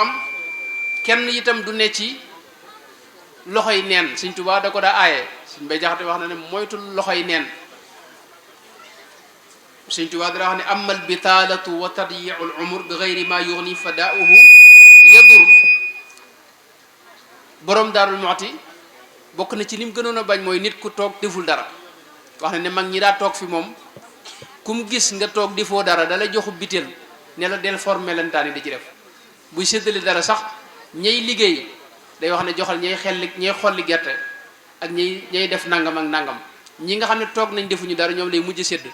am kenn itam du ne ci loxoy neen Sëñ Tuubaa da ko daa aaye Sëñ Bay Jaxate wax na ne moytul loxoy neen Sëñ Tuubaa da wax ne amal bitaalatu wa tadyiu al umur bi gayri ma yugni fadaauhu yadur borom Daarul Muxti bokk na ci lim gënoon a bañ mooy nit ku toog deful dara wax na ne mag ñi daa toog fi moom kum gis nga toog defoo dara dalay joxu biteel ne la del formé lantaan yi di ci def buy séddale dara sax ñay liggéey day wax ne joxal ñay xolli gerte ak ñay def nangam ak nangam ñi nga xam ne toog nañ defuñu dara ñoom lay mujj sédd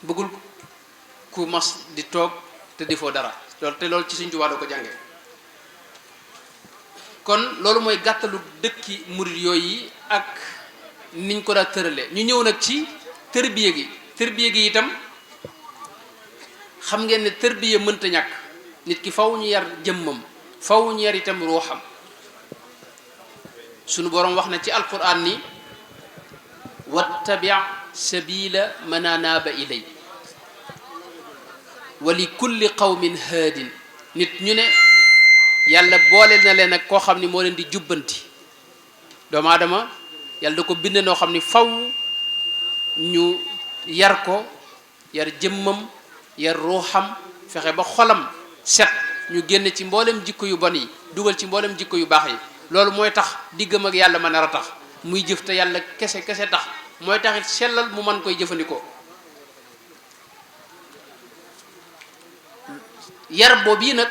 bëggul ku mas di toog te defoo dara loolu ci Sëñ Tuubaa da ko jànge kon loolu mooy gàttalu dëkki murid yooyu ak niñ ko daa tërale ñu ñëw nag ci tërbiye gi itam xam ngeen ne tërbiye mënta ñàkk nit ki faw ñu yar jëmmam faw ñu yar itam ruuxam sunu boroom wax na ci alquran ni wattabi sabila man anaaba ilay wa li kulli qawmin haadin nit ñu ne yàlla boole na leen ak koo xam ni moo leen di jubbanti doomu aadama yàlla da ko bind noo xam ni faw ñu yar ko yar jëmmam yar ruuxam fexe ba xolam set ñu génn ci mboolem jikko yu bon yi dugal ci mboolem jikko yu baax yi loolu mooy tax diggam ak yàlla mën a tax muy jëf te yàlla kese tax mooy taxit sellal mu mën koy jëfandikoo yar boobu yi nag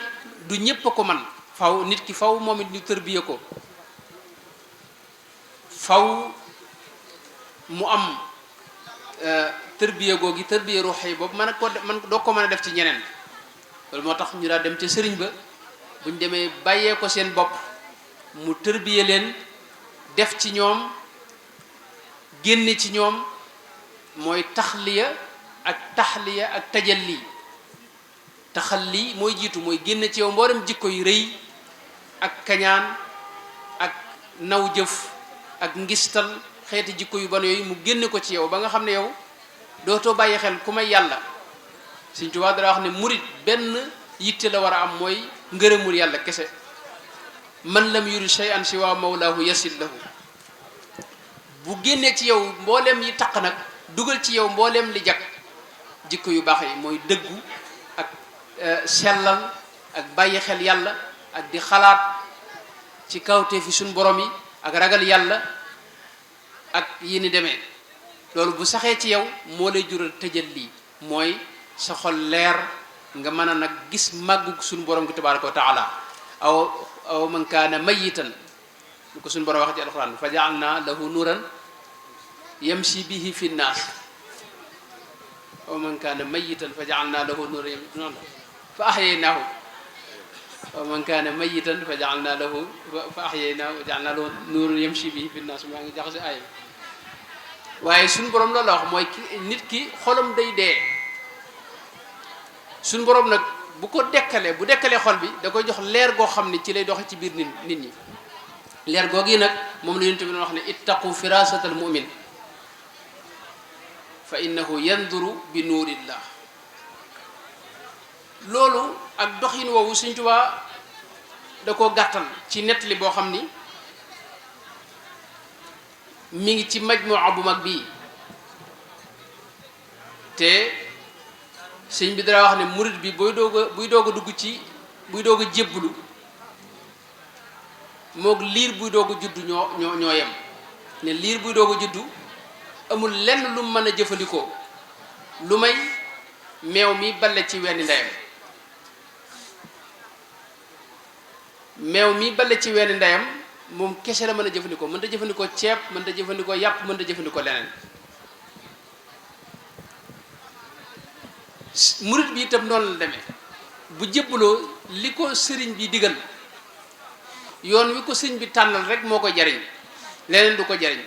du ñépp a ko man faw nit ki faw moom it ñu tërbiye ko faw mu am tërbiye googi tërbiye ruux yi boobu man doo ko mën a def ci ñeneen loolu moo tax ñu daal dem ca sëriñ ba buñ demee bàyyee ko seen bopp mu tërbiye leen def ci ñoom génne ci ñoom mooy taxliya ak taxliya ak tajalli taxalli mooy jiitu mooy génne ci yow mboolem jikko yu rëy ak kañaan ak naw jëf ak ngistal xeeti jikko yu bon yooyu mu génne ko ci yow ba nga xam ne yow dootoo bàyyi xel ku may yàlla Sëñ Tuubaa dara wax ne murit benn yitte la war a am mooy ngërëmul yàlla kese man lam yurid shay'an siwa mawlaahu yasil lahu bu génnee ci yow mbooleem yi taq nag dugal ci yow mbooleem li jag jikko yu baax yi mooy dëggu ak sellal ak bàyyi xel yàlla ak di xalaat ci kawtee fi suñ borom yi ak ragal yàlla ak yi ni demee loolu bu saxee ci yow moo lay jural tëjal lii mooy sa xol leer nga mën a nag gis màggug suñu borom gi tabaraka wa taala aw man kaana mayitan lu ko suñu borom wax ci alquran fa jaalna lahu nuran yamshi bihi fi nnaas aw man kaana mayitan fa jaalna lahu nuran yamshi noonu fa ahyaynaahu aw man kaana mayitan fa jaalna lahu fa ahyaynaahu wa jaalna lahu nuran yamshi bihi fi nnaas maa ngi jaxase aaya waaye suñu borom loolu la wax mooy nit ki xolam day dee suñu borom nag bu ko dekkalee bu dekkalee xol bi da koy jox leer goo xam ne ci lay doxe ci biir nit ñi leer googu yi nag moom la yonent bi doon wax ne ittaqu firasatal mu'min fa innahu yanduru bi nuurillah loolu ak doxin woowu Sëñ Tuubaa da koo gàttal ci nettali boo xam ni mi ngi ci majmuwa bu mag bii te sëñ bi dara wax ne murit bi buy doog a dugg ci buy doog a jébbulu moog liir buy doog a juddu ñoo yem ne liir buy doog a juddu amul lenn lu mën a jëfandikoo lu may meew mi balle ci wenn ndeyam meew mi balle ci wenn ndeyam moom kese la mën a jëfandikoo mën ta jëfandikoo ceeb mën ta jëfandikoo yàpp mën ta jëfandikoo leneen murit bi itam noonu la demee bu jébbaloo li ko sëriñ bi digal yoon wi ko sëriñ bi tànnal rek moo ko jariñ leneen du ko jariñ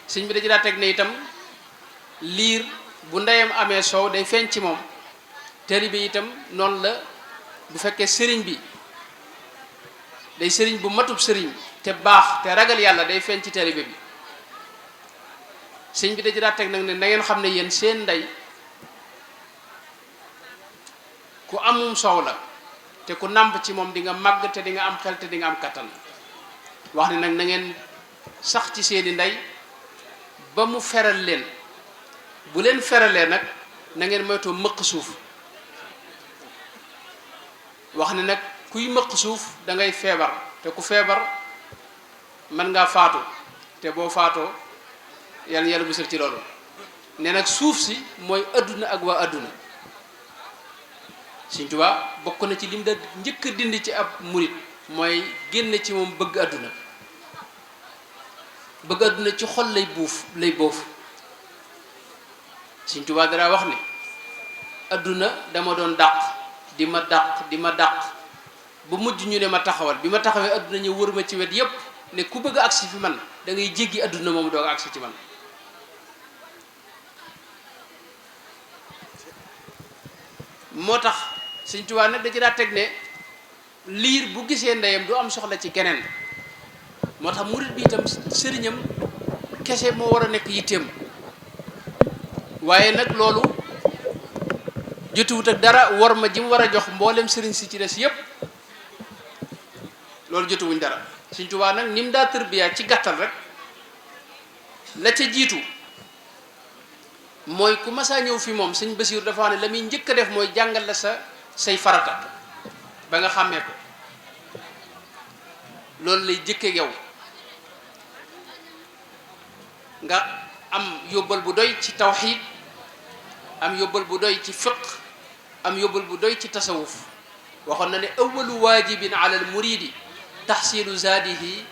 sëriñ bi da ci daa teg ne itam liir bu ndeyam amee soow day feeñ ci moom taalibe itam noonu la bu fekkee sëriñ bi day sëriñ bu matub sëriñ te baax te ragal yàlla day feeñ ci taalibe bi sëriñ bi da ci daa teg nag ne na ngeen xam ne yéen seen ndey ku amum soow la te ku nàmp ci moom di nga màgg te di nga am xel te di nga am kattan wax ne nag na ngeen sax ci seeni ndey ba mu feral leen bu leen feralee nag na ngeen moytoo mëq suuf wax ne nag kuy mëq suuf da ngay feebar te ku feebar mën ngaa faatu te boo faatoo yàlla bu sër ci loolu ne nag suuf si mooy adduna ak waa adduna Sëñ Tuubaa bokk na ci lim da njëkk a dindi ci ab murit mooy génn ci moom bëgg àdduna bëgg àdduna ci xol lay boof Sëñ Tuubaa dara wax ne àdduna dama doon dàq di ma dàq ba mujj ñu ne ma taxawal bi ma taxawee àdduna ñu wër ma ci wet yépp ne ku bëgg a agsi fi man da ngay jéggi àdduna moom doog a agsi ci man moo tax Sëñ Tuubaa nag da ci daa teg ne liir bu gisee ndeyam du am soxla ci keneen moo tax murit bi itam sëriñam kese moo war a nekk yitteem waaye nag loolu jotuwut ak dara war ma ji mu war a jox mboolem sëriñ si ci des yépp loolu jotuwuñ dara Sëñ Tuubaa nag ni mu daa tërbiyaa ci gàttal rek la ca jiitu mooy ku masaa ñëw fi moom Sëñ Basiiru dafa wax ne la muy njëkk a def mooy jàngal la say farata ba nga xàmmee ko loolu lay jëkke yow nga am yóbbal bu doy ci tawxiid am yóbbal bu doy ci fiq am yóbbal bu doy ci tasawuf waxoon na ne awalu waajibin ala al muridi taxsilu zaadihi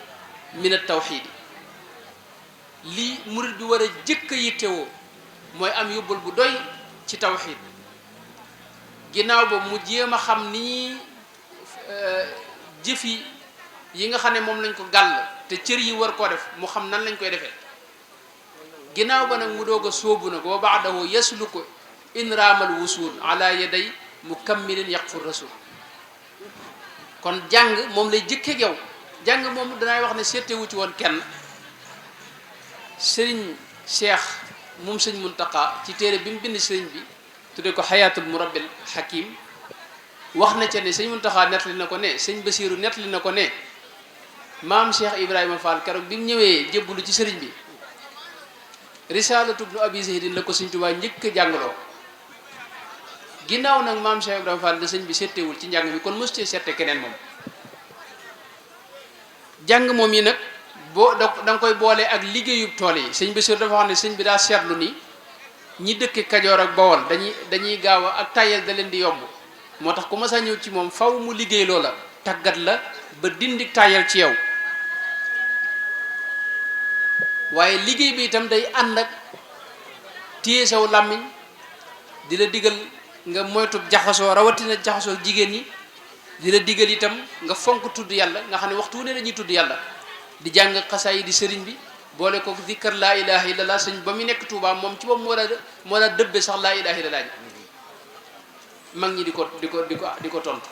min al tawxiidi lii murid bi war a jëkk a yittewoo mooy am yóbbal bu doy ci tawxiid ginnaaw ba mu jéem a xam ni jëfi yi nga xam ne moom lañ ko gàll te cër yi war koo def mu xam nan lañ koy defee ginnaaw ba nag mu doog a sóobu nag wa baadahu yasluku inraamal wusul ala yaday mukammilin yaqfu rasul kon jàng moom lay jëkkeeg yow jàng moom danay wax ne seetewu ci woon kenn sëriñ Cheikh moom sëñ Muntaqa ci téere bi mu bind sëriñ bi tudde ko xayaatul murabbil hakim wax na ca ne sëñ Muntaxa nettali na ko ne sëñ Basiiru nettali na ko ne maam Cheikh Ibrahima Fall keroog bi mu ñëwee jébbalu ci sëriñ bi Risaalatu ibnu Abi Zaydin la ko Sëñ Tuubaa njëkk a jàngaloo ginnaaw nag maam Cheikh Ibrahima Fall da sëñ bi settewul ci njàng mi kon mos cee sette keneen moom jàng moom yi nag boo da nga koy boole ak liggéeyub tool yi sëñ Bassirou dafa wax ne sëñ bi daa seetlu ni ñi dëkk Kajoor ak Bawol dañuy gaaw a ak tayal da leen di yomb moo tax ku mas a ñëw ci moom faw mu liggéey loola tàggat la ba dindi tayal ci yow waaye liggéey bi itam day ànd ak téye saw làmmiñ di la digal nga moytu jaxasoo rawatina jaxasoo jigéen ñi di la digal itam nga fonk tudd yàlla nga xam ne waxtu wu ne dañuy tudd yàlla di jàng xasaa yi di sëriñ bi boole ko zikkar laa ilaha illallah sëñ ba mu nekk Tuubaa moom ci bopp moo la dëbbe sax laa ilaha illallah ji mag ñi di ko tontu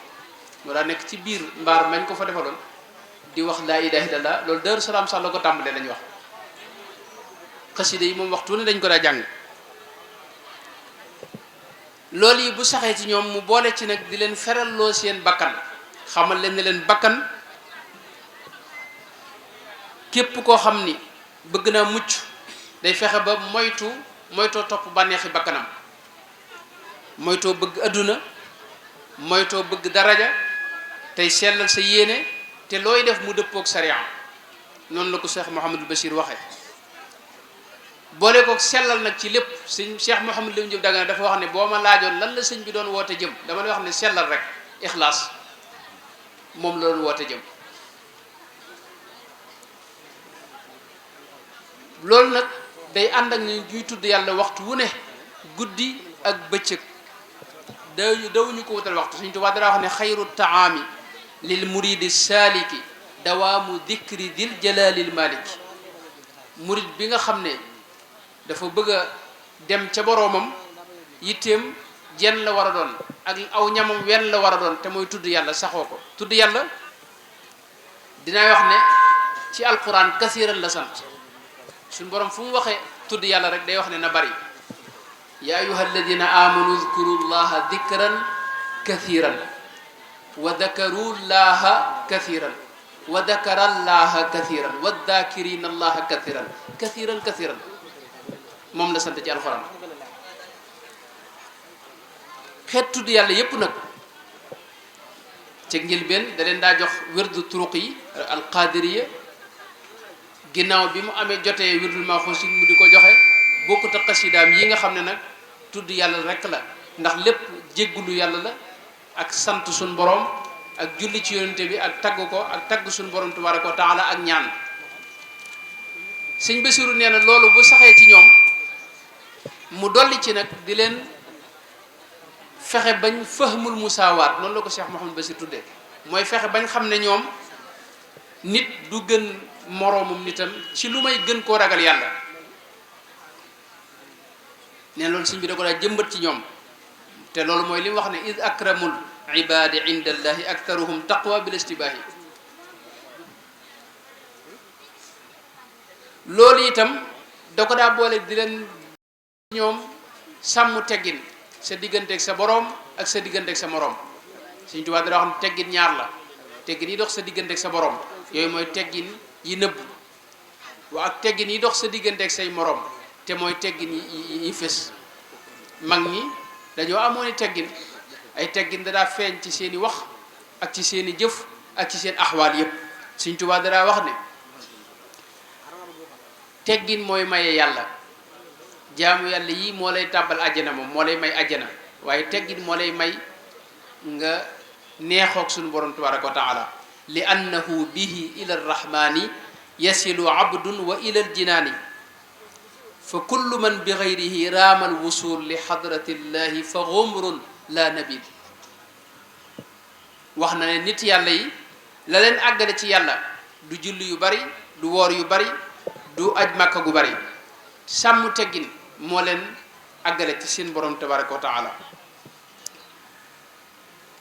moo daa nekk ci biir mbaar mañ ko fa defaloon di wax laa ilaha illallah loolu Daaru Salaam sax la ko tàmbalee lañu wax xasida yi moom waxtu ne dañ ko daa jàng loolu yi bu saxee ci ñoom mu boole ci nag di leen feralloo seen bakkan xamal leen ne leen bakkan képp koo xam ni bëgg naa mucc day fexe ba moytoo topp bànneexi bakkanam moytoo bëgg adduna moytoo bëgg daraja tey sellal sa yéene te looy def mu dëppook sariya noonu la ko Cheikh Mouhamadul Bachir waxee boole kook sellal nag ci lépp sëñ Cheikh Mouhamadou Lamine Diop Dagana dafa wax ne boo ma laajoon lan la sëñ bi doon woote jëm dama lay wax ne sellal rek ixlaas moom la doon woote jëm loolu nag day ànd ak ni ñuy tudd yàlla waxtu wu ne guddi ak bëccëg dawuñu ko wutal waxtu Sëñ Tuubaa dara wax ne xayru taami lil muridi saaliki dawaamu dikri dil jalaalil maliki murid bi nga xam ne dafa bëgg a dem ca boroomam yitteem jenn la war a doon ak aw ñamam wenn la war a doon te mooy tudd yàlla saxoo ko tudd yàlla dinay wax ne ci alquran kasiiran la sant suñ borom fu mu waxee tudd yàlla rek day wax ne na bari ya ayuha alladina amanu dhkuru llaha dhikran kathiran wa dhakaru llaha kathiran wa dhakara llaha kathiran wa dhakirina allaha kathiran moom la sant ci alxuraan xeet tudd yàlla yépp nag ci njëlbeen da leen daa jox wérdu turuq yi alqadiriya ginnaaw bi mu amee jotee wirdul maxuusin mu di ko joxe bokkut ak xasidaam yi nga xam ne nag tudd yàlla rekk la ndax lépp jéggulu yàlla la ak sant suñ borom ak julli ci yonente bi ak tagg ko ak tagg suñ borom tabaraka wa taala ak ñaan sëñ Basiru nee na loolu bu saxee ci ñoom mu dolli ci nag di leen fexe bañ fahmul musaawaat noonu la ko Cheikh Mouhamadou Basir tuddee mooy fexe bañ xam ne ñoom nit du gën moroomum nitam ci lu may gën koo ragal yàlla neen loolu sëñ bi da ko daa jëmbat ci ñoom te loolu mooy li mu wax ne id akramul ibadi inda allahi aktaruhum taqwa bil istibaahi loolu itam da ko daa boole di leen ñoom sàmm teggin sa digganteeg sa boroom ak sa digganteeg sa moroom Sëñ Tuubaa dara wax ne teggin ñaar la teggin yi dox sa digganteeg sa boroom yooyu mooy teggin yi nëbb waa ak teggin yi dox sa digganteeg say moroom te mooy teggin yi fës mag ñi dañoo amoon i teggin ay teggin dadaa feeñ ci seeni wax ak ci seeni jëf ak ci seen axwaal yépp Sëñ Tuubaa dadaa wax ne teggin mooy maye yàlla jaamu yàlla yii moo lay tàbbal àjjana moom moo lay may àjjana waaye teggin moo lay may nga neexoog suñu borom tabaraka wa taala li annahu bihi ila arrahmani yasilu abdun wa ila aljinaani fa kullu man bi gayrihi raama alwusul li hadrati llahi fa gumrun la nabil wax na ne nit yàlla yi la leen àggale ci yàlla du julli yu bari du woor yu bari du aj màkka gu bari sàmm teggin moo leen àggale ci seen borom tabaraka wa taala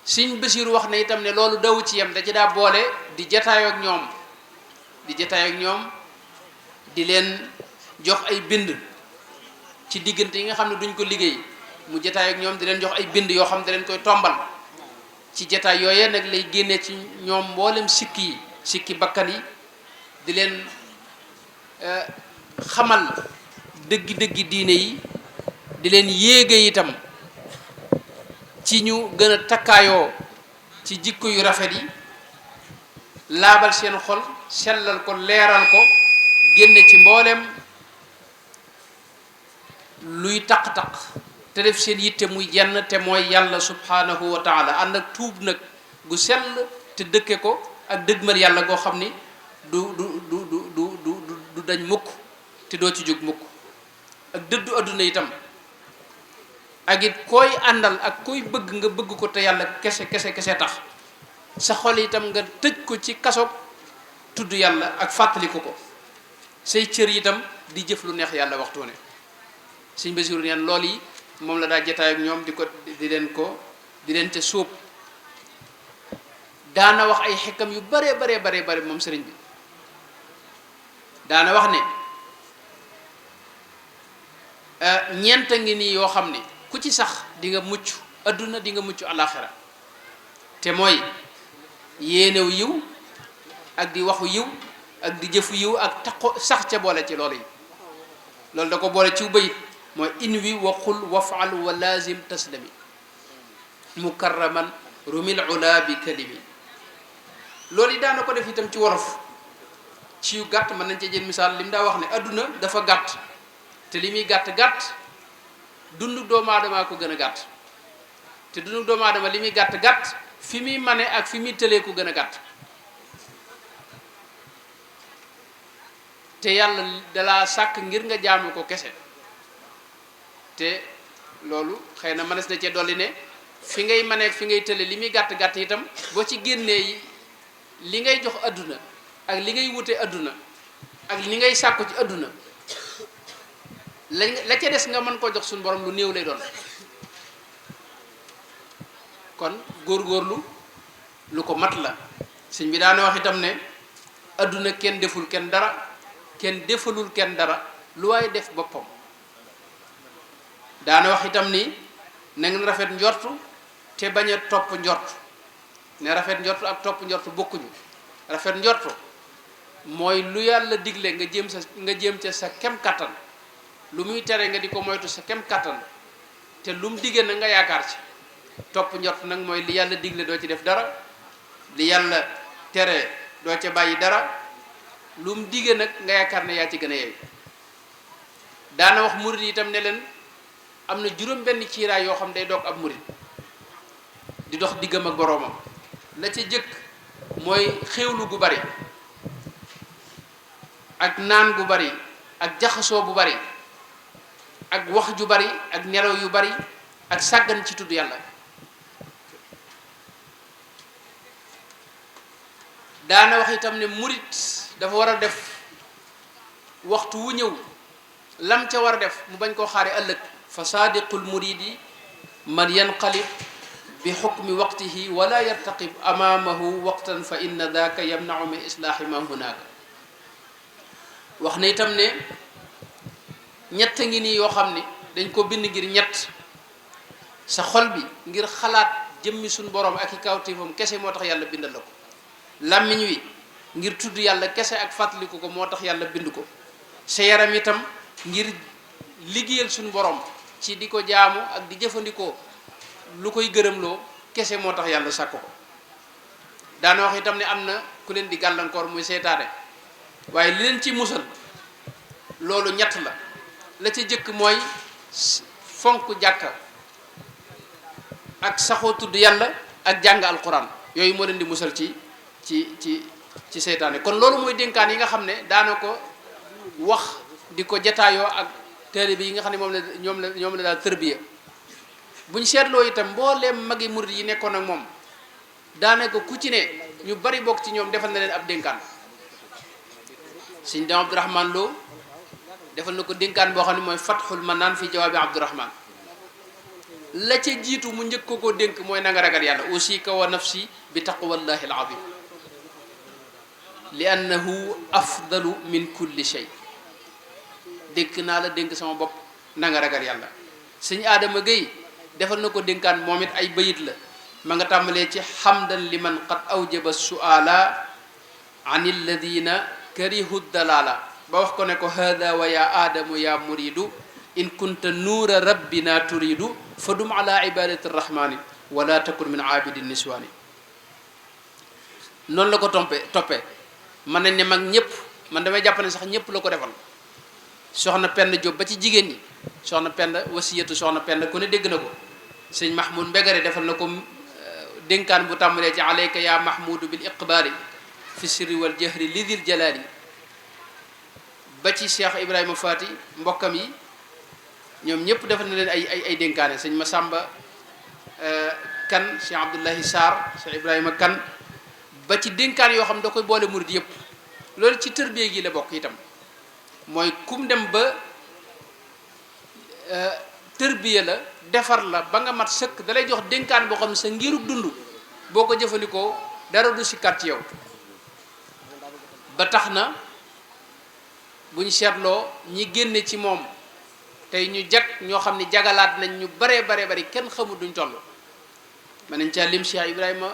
Sëñ Basiru wax na itam ne loolu daw ci yem da ci daa boole di jataayoo ak ñoom di leen jox ay bind ci diggante yi nga xam ne duñ ko liggéey mu jataayoo ak ñoom di leen jox ay bind yoo xam ne da leen koy tombal ci jataay yooyee nag lay génnee ci ñoom mboolem sikki bakkan yi di leen xamal dëggi-dëggi diine yi di leen yéege itam ci ñu gën a takkaayoo ci jikko yu rafet yi laabal seen xol sellal ko leeral ko génne ci mboolem luy taq-taq te def seen yitte muy jenn te mooy yàlla subhanahu wa taala ànd ak tuub nag gu sell te dëkke ko ak dëgmal yàlla goo xam ni du dañ mukk te doo ci jóg mukk ak dëddu adduna itam ak it koy àndal ak koy bëgg nga bëgg ko te yàlla kese tax sa xol itam nga tëj ko ci kasoog tudd yàlla ak fàttaliku ko say cër itam di jëf lu neex yàlla waxtu ne Sëñ Basiru neen lool yi moom la daa jataay ak ñoom di leen te sóob daana wax ay xekkam yu bare moom sëriñ bi daana wax ne ñeent a ngi nii yoo xam ne ku ci sax di nga mucc adduna di nga mucc alaxira te mooy yéenew yiw ak di waxu yiw ak di jëfu yiw ak taqo sax ca boole ci loolu yi loolu da ko boole ci bayit mooy inwi wa qul wafal wa lazim taslami mukarraman rumil ula bi kalimi loolu yi daana ko def itam ci wolof ci yu gàtt mën nañ cee jël misaal li mu daa wax ne adduna dafa gàtt te li muy gàtt dundu doomu aadama ko gën a gàtt te dundu doomu aadama li muy gàtt fi muy mane ak fi muy tëlee ko gën a gàtt te yàlla dalaa sàkk ngir nga jaamu ko kese te loolu xëy na mënees na cee dolli ne fi ngay mane ak fi ngay tëlee li muy gàtt itam boo ci génnee li ngay jox adduna ak li ngay wute adduna ak li ngay sàkku ci adduna la ca des nga mën koo jox suñu borom lu néew lay doon kon góorgóorlu lu ko mat la sëñ bi daana wax itam ne adduna kenn deful kenn dara kenn defalul kenn dara lu waaye def boppam daana wax itam ni na ngeen rafet njortu te bañ a topp njort ne rafet njortu ak topp njortu bokkuñu rafet njortu mooy lu yàlla digle nga jéem ca sa kem kattan lu muy tere nga di ko moytu sa kem kattan te lu mu digge na nga yaakaar ci topp njort nag mooy li yàlla digle doo ci def dara li yàlla tere doo ca bàyyi dara lu mu digge nag nga yaakaar ne yaa ci gën a yeey daana wax murid yi itam ne leen am na juróom benn ciiraay yoo xam day doog ab murid di dox diggam ak boroomam la ca jëkk mooy xéewlu gu bari ak naan gu bari ak jaxasoo bu bari ak wax ju bari ak nelaw yu bari ak sàggan ci tudd yàlla daana wax itam ne murit dafa war a def waxtu wu ñëw lam ca war a def mu bañ koo xaare ëllëg fa saadiqul muridi man yanqalib bi xukmi waqtihi wala yartaqib amaamahu waqtan fa inna daaka yamnau min islaahi ma hunaaka wax na itam ne ñett ngi nii yoo xam ne dañ ko bind ngir ñett sa xol bi ngir xalaat jëmmi suñ borom ak i kawtéefam kese moo tax yàlla bindal la ko làmmiñ wi ngir tudd yàlla kese ak fàttaliku ko moo tax yàlla bind ko sa yaram itam ngir liggéeyal suñ borom ci di ko jaamu ak di jëfandikoo lu koy gërëmloo kese moo tax yàlla sàkk ko daana wax itam ne am na ku leen di gàllankoor muy seytaane waaye li leen ci musal loolu ñett la ca jëkk mooy fonk jàkka ak saxoo tudd yàlla ak jàng alquran yooyu moo leen di musal ci seytaane kon loolu mooy dénkaan yi nga xam ne daana ko wax di ko jataayoo ak taalibe yi nga xam ne ñoom la daal tërbiya buñ seetloo itam mbooleem magi murid yi nekkoon ak moom daanaka ku ci ne ñu bari bokk ci ñoom defal na leen ab dénkaan sëñ Dame Abdourahman Lo defal na ko dénkaan boo xam ne mooy Fathul Manaan fi jawaabi Abdourahman la ca jiitu mu njëkk ko dénk mooy na nga ragal yàlla usika wa nafsi bi taqwallahi alazim li annahu afdalu min kulli shay dénk naa la dénk sama bopp na nga ragal yàlla sëñ Adama Gueye defal na ko dénkaan moom it ay bayit la ma nga tàmbalee ci xamdan liman qad awjaba suala an alladina karihu dalala ba wax ko ne ko hada wa ya aadamu ya muridu in kunta nuura rabbina turidu fa dum ala ibadati rahmani wala takun min abidi niswani noonu la ko toppee mën nañ ne mag ñëpp man damay jàpp ne sax ñëpp la ko defal soxna Penda Diop ba ci jigéen ñi soxna Penda wasiyatu soxna Penda ku ne dégg na ko sëñ Mahmoud Mbegare defal na ko dénkaan bu tàmbalee ci alayka ya mahmudu bil iqbaali fi sirri wal jahri lidil jalaali ba ci Cheikh Ibrahima Fati mbokkam yi ñoom ñëpp defal na leen ay dénkaane sëñ Masamba kan Cheikh Abdullahi Sarr Cheikh Ibrahima kan ba ci dénkaan yoo xam da koy boole murid yëpp loolu ci tërbiye gi la bokk itam mooy kum dem ba tërbiye la defar la ba nga mat sëkk dalay jox dénkaan boo xam ne sa ngirub dund boo ko jëfandikoo dara du si kat ci yow ba tax na bu ñu seetloo ñi génne ci moom tey ñu jag ñoo xam ne jagalaat nañ ñu baree bari kenn xamul duñ toll ma nañ caa lim Cheikh Ibrahima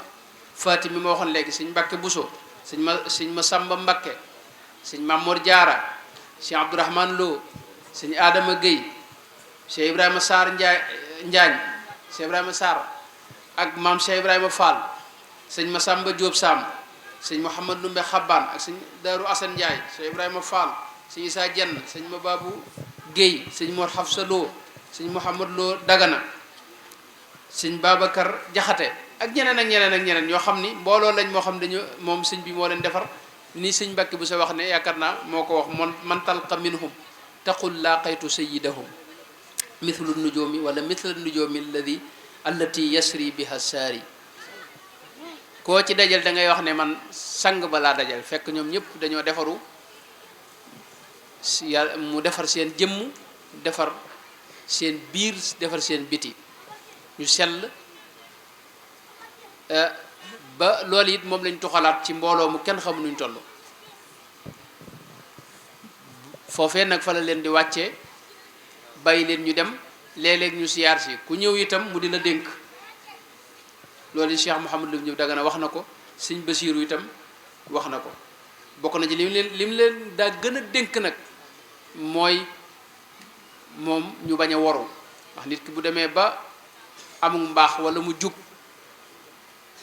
Faati mi ma waxoon léegi sëñ Mbàkke Buso sëñ ma Samba Mbakke sëñ Mamour Diarra sëñ Abdourahman Lo sëñ Adama Gueye Cheikh Ibrahima Sarr Njaañ Cheikh Ibrahima Sarr ak maam Cheikh Ibrahima Fall sëñ Masamba Diop Sam sëñ Mouhamad Lumbe Xabbaan ak sëñ Daaru Asan Ndiaye Cheikh Ibrahima Fall sëñ Issa Jenn sëñ Mababu Gueye sëñ Mor Hafsa Lo sëñ Mouhamad Lo Dagana sëñ Babacar Jaxate ak ñeneen ñoo xam ni mbooloo lañ moo xam dañu moom sëñ bi moo leen defar ni sëñ Mbàkke bu sa wax ne yaakaar naa moo ko wax man talqa minhum taqul laqaytu sayyidahum mithlu nujumi wala mithlu nujumi allati yasri biha saari koo ci dajal da ngay wax ne man sang ba laa dajal fekk ñoom ñëpp dañoo defaru yàlla mu defar seen jëmm defar seen biir defar seen biti ñu sell ba loolu it moom lañ tuxalaat ci mbooloo mu kenn xamu nuñ toll foofee nag fa la leen di wàccee bàyyi leen ñu dem léeg-léeg ñu siyaar si ku ñëw itam mu di la dénk loolu Cheikh Mouhamadou Lam Diop Dagana wax na ko sëñ Basiiru itam wax na ko bokk na ci lim leen daa gën a dénk nag mooy moom ñu bañ a waru wax nit ki bu demee ba amul mbaax wala mu jub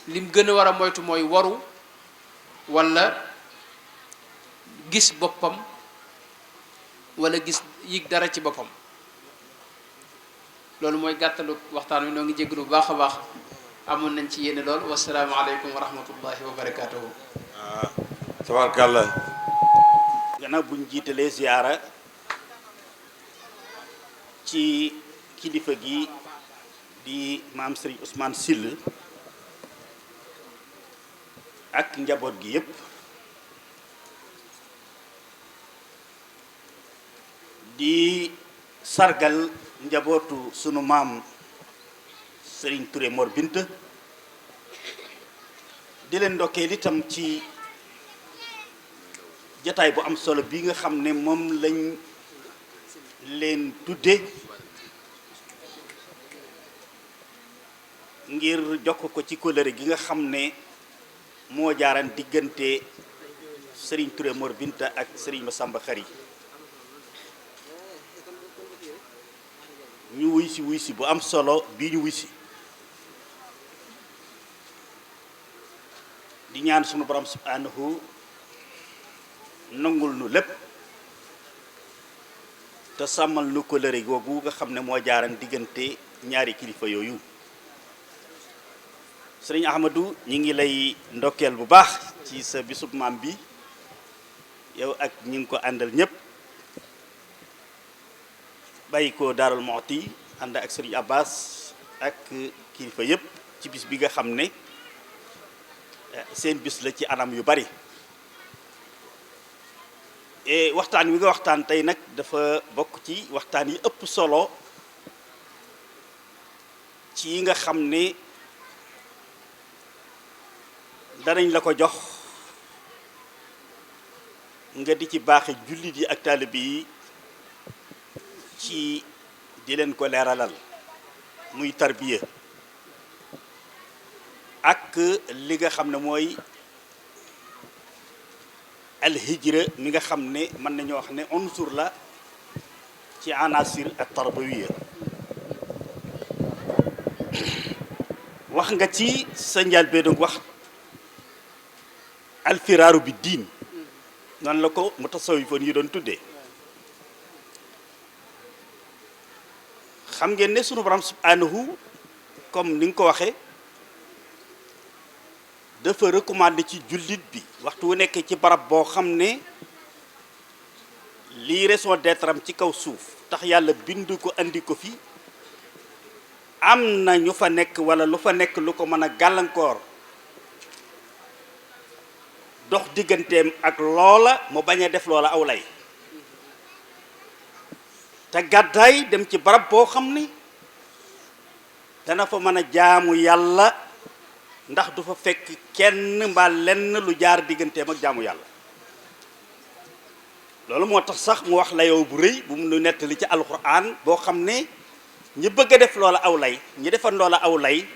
lim gën a war a moytu mooy waru wala gis boppam wala gis yëg dara ci boppam loolu mooy gàttalu waxtaan wi noo ngi jéggalu bu baax a baax amoon nañ ci yéene lool wasalaamu aleykum wa rahmatullahi wa barakatuhu tabarkàlla gannaaw buñ jiitalee ziyaara ci kilifa gi di maam Serigne Ousmane Syll ak njaboot gi yépp di sargal njabootu sunu maam Serigne Touré Mor Binta di leen ndokkeel itam ci jataay bu am solo bi nga xam ne moom lañ leen tudde ngir jokk ko ci kóllëre gi nga xam ne moo jaaran diggante Serigne Touré Mor Binta ak Serigne Massamba Khary ñu wuy si bu am solo bii ñu wuy si di ñaan sunu borom subhanahu nangul nu lépp te sàmmal nu kóllëre googu nga xam ne moo jaaran diggante ñaari kilifa yooyu sëriñ Ahmadou ñi ngi lay ndokkeel bu baax ci sa bisub maam bi yow ak ñi ngi ko àndal ñépp bàyyi ko Daarul Muxti ànd ak sëriñ Abbas ak kilifa yépp ci bis bi nga xam ne seen bis la ci anam yu bari et waxtaan wi nga waxtaan tey nag dafa bokk ci waxtaan yi ëpp solo ci yi nga xam ne danañ la ko jox nga di ci baaxe jullit yi ak taalibe yi ci di leen ko leeralal muy tarbiya ak li nga xam ne mooy alhijra mi nga xam ne mën nañoo wax ne unsur la ci anasir ak tarbawiya wax nga ci sa njëlbéen donc wax alfiraaru bi diin noonu la ko mutasawifoon yi doon tuddee xam ngeen ne sunu borom subhanahu comme ni nga ko waxee dafa recommandé ci jullit bi waxtu wu nekk ci barab boo xam ne lii raison d'être am ci kaw suuf tax yàlla bind ko andi ko fi am na ñu fa nekk wala lu fa nekk lu ko mën a gàllankoor dox digganteem ak loola mu bañ a def loola aw lay te gàddaay dem ci barab boo xam ni dana fa mën a jaamu yàlla ndax du fa fekk kenn mbaa lenn lu jaar digganteem ak jaamu yàlla loolu moo tax sax mu wax layoo bu rëy bu mu nu nettali ci alxuraan boo xam ne ñi bëgg a def loola aw lay ñi defan loola aw lay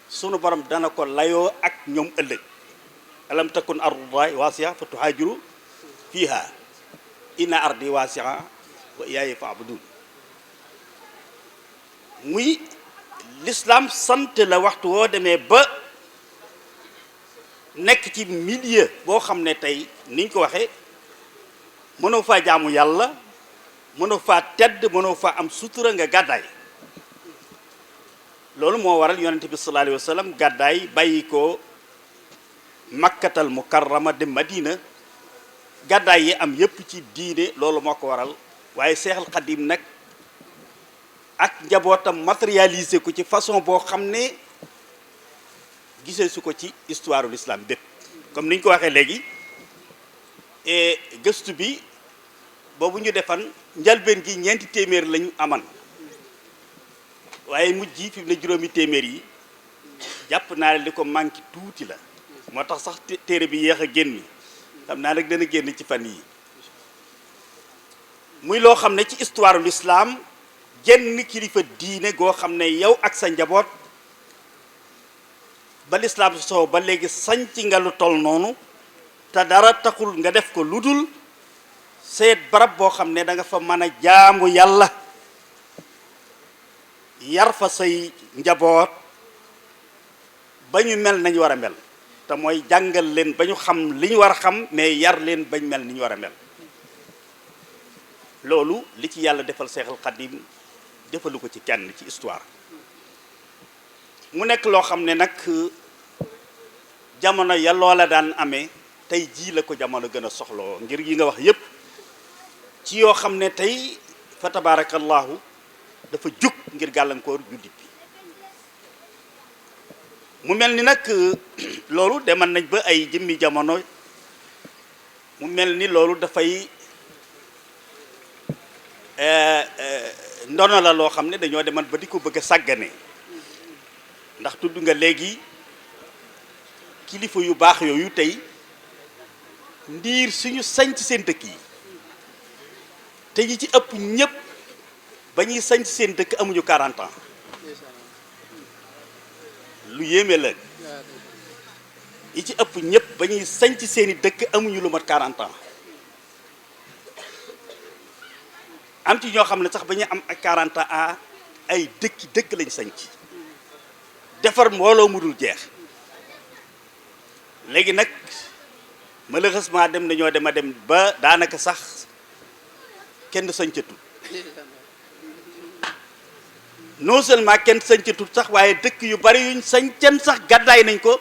sunu borom dana ko layoo ak ñoom ëllëg alam takun ardullahi waasi'a fa tuhaajiru fiiha inna ardi waasi'a wa iyaaya fa'budun muy l'islam sant la waxtu woo demee ba nekk ci milieu boo xam ne tey niñ ko waxee mënoo faa jaamu yàlla mënoo faa tedd mënoo faa am sutura nga gàddaay loolu moo waral yonente bi sallallahu alayhi wa sallam gàddaay bàyyi ko makkatal mukarrama dem madina gàddaay yi am yépp ci diine loolu moo ko waral waaye seexal xadim nag ak njabootam matérialisé ko ci façon boo xam ne gisee su ko ci histoire l'islam bépp comme ni ñu ko waxee léegi gëstu bi boobu ñu defan njalbeen gi ñeenti téeméer lañu aman waaye mujj yi fi mu ne juróomi téeméer yi jàpp naa li ko manqué tuuti la moo tax sax téere bi yéex a génn xam naa nag dana génn ci fan yi muy loo xam ne ci histoire l'islam genn kilifa diine goo xam ne yow ak sa njaboot ba l'islam soo ba léegi sañc nga lu tol noonu te dara taxul nga def ko lu dul seet barab boo xam ne da nga fa mën a jaamu yàlla yar fa say njaboot ba ñu mel nañu war a mel te mooy jàngal leen ba ñu xam li ñu war a xam mais yar leen bañ mel ni ñu war a mel loolu li ci yàlla defal Seexal Xadim defalu ko ci kenn ci histoire mu nekk loo xam ne nag jamono ya loola daan amee tey jii la ko jamono gën a soxloo ngir yi nga wax yépp ci yoo xam ne tey fa tabarakallahu dafa jóg ngir gàllankoor jullit bi mu mel ni nag loolu demal nañ ba ay jëmmi jamono mu mel ni loolu dafay ndono la loo xam ne dañoo demal ba di ko bëgg a sàggane ndax tudd nga léegi kilifa yu baax yooyu tey ndiir suñu sañc seen dëkk yi te yi ci ëpp ñëpp ba ñuy sañc seen dëkk amuñu 40 ans lu yéeme la yi ci ëpp ñëpp ba ñuy sañc seeni dëkk amuñu lu mat 40 ans am ci ñoo xam ne sax ba ñu am ak 40 ans ay dëkk lañ sañc defar mbooloo mu dul jeex léegi nag malheureusement dem nañoo dem a dem ba daanaka sax kenn sañcatul non seulement kenn sañcatul sax waaye dëkk yu bari yuñ sañcan sax gàddaay nañ ko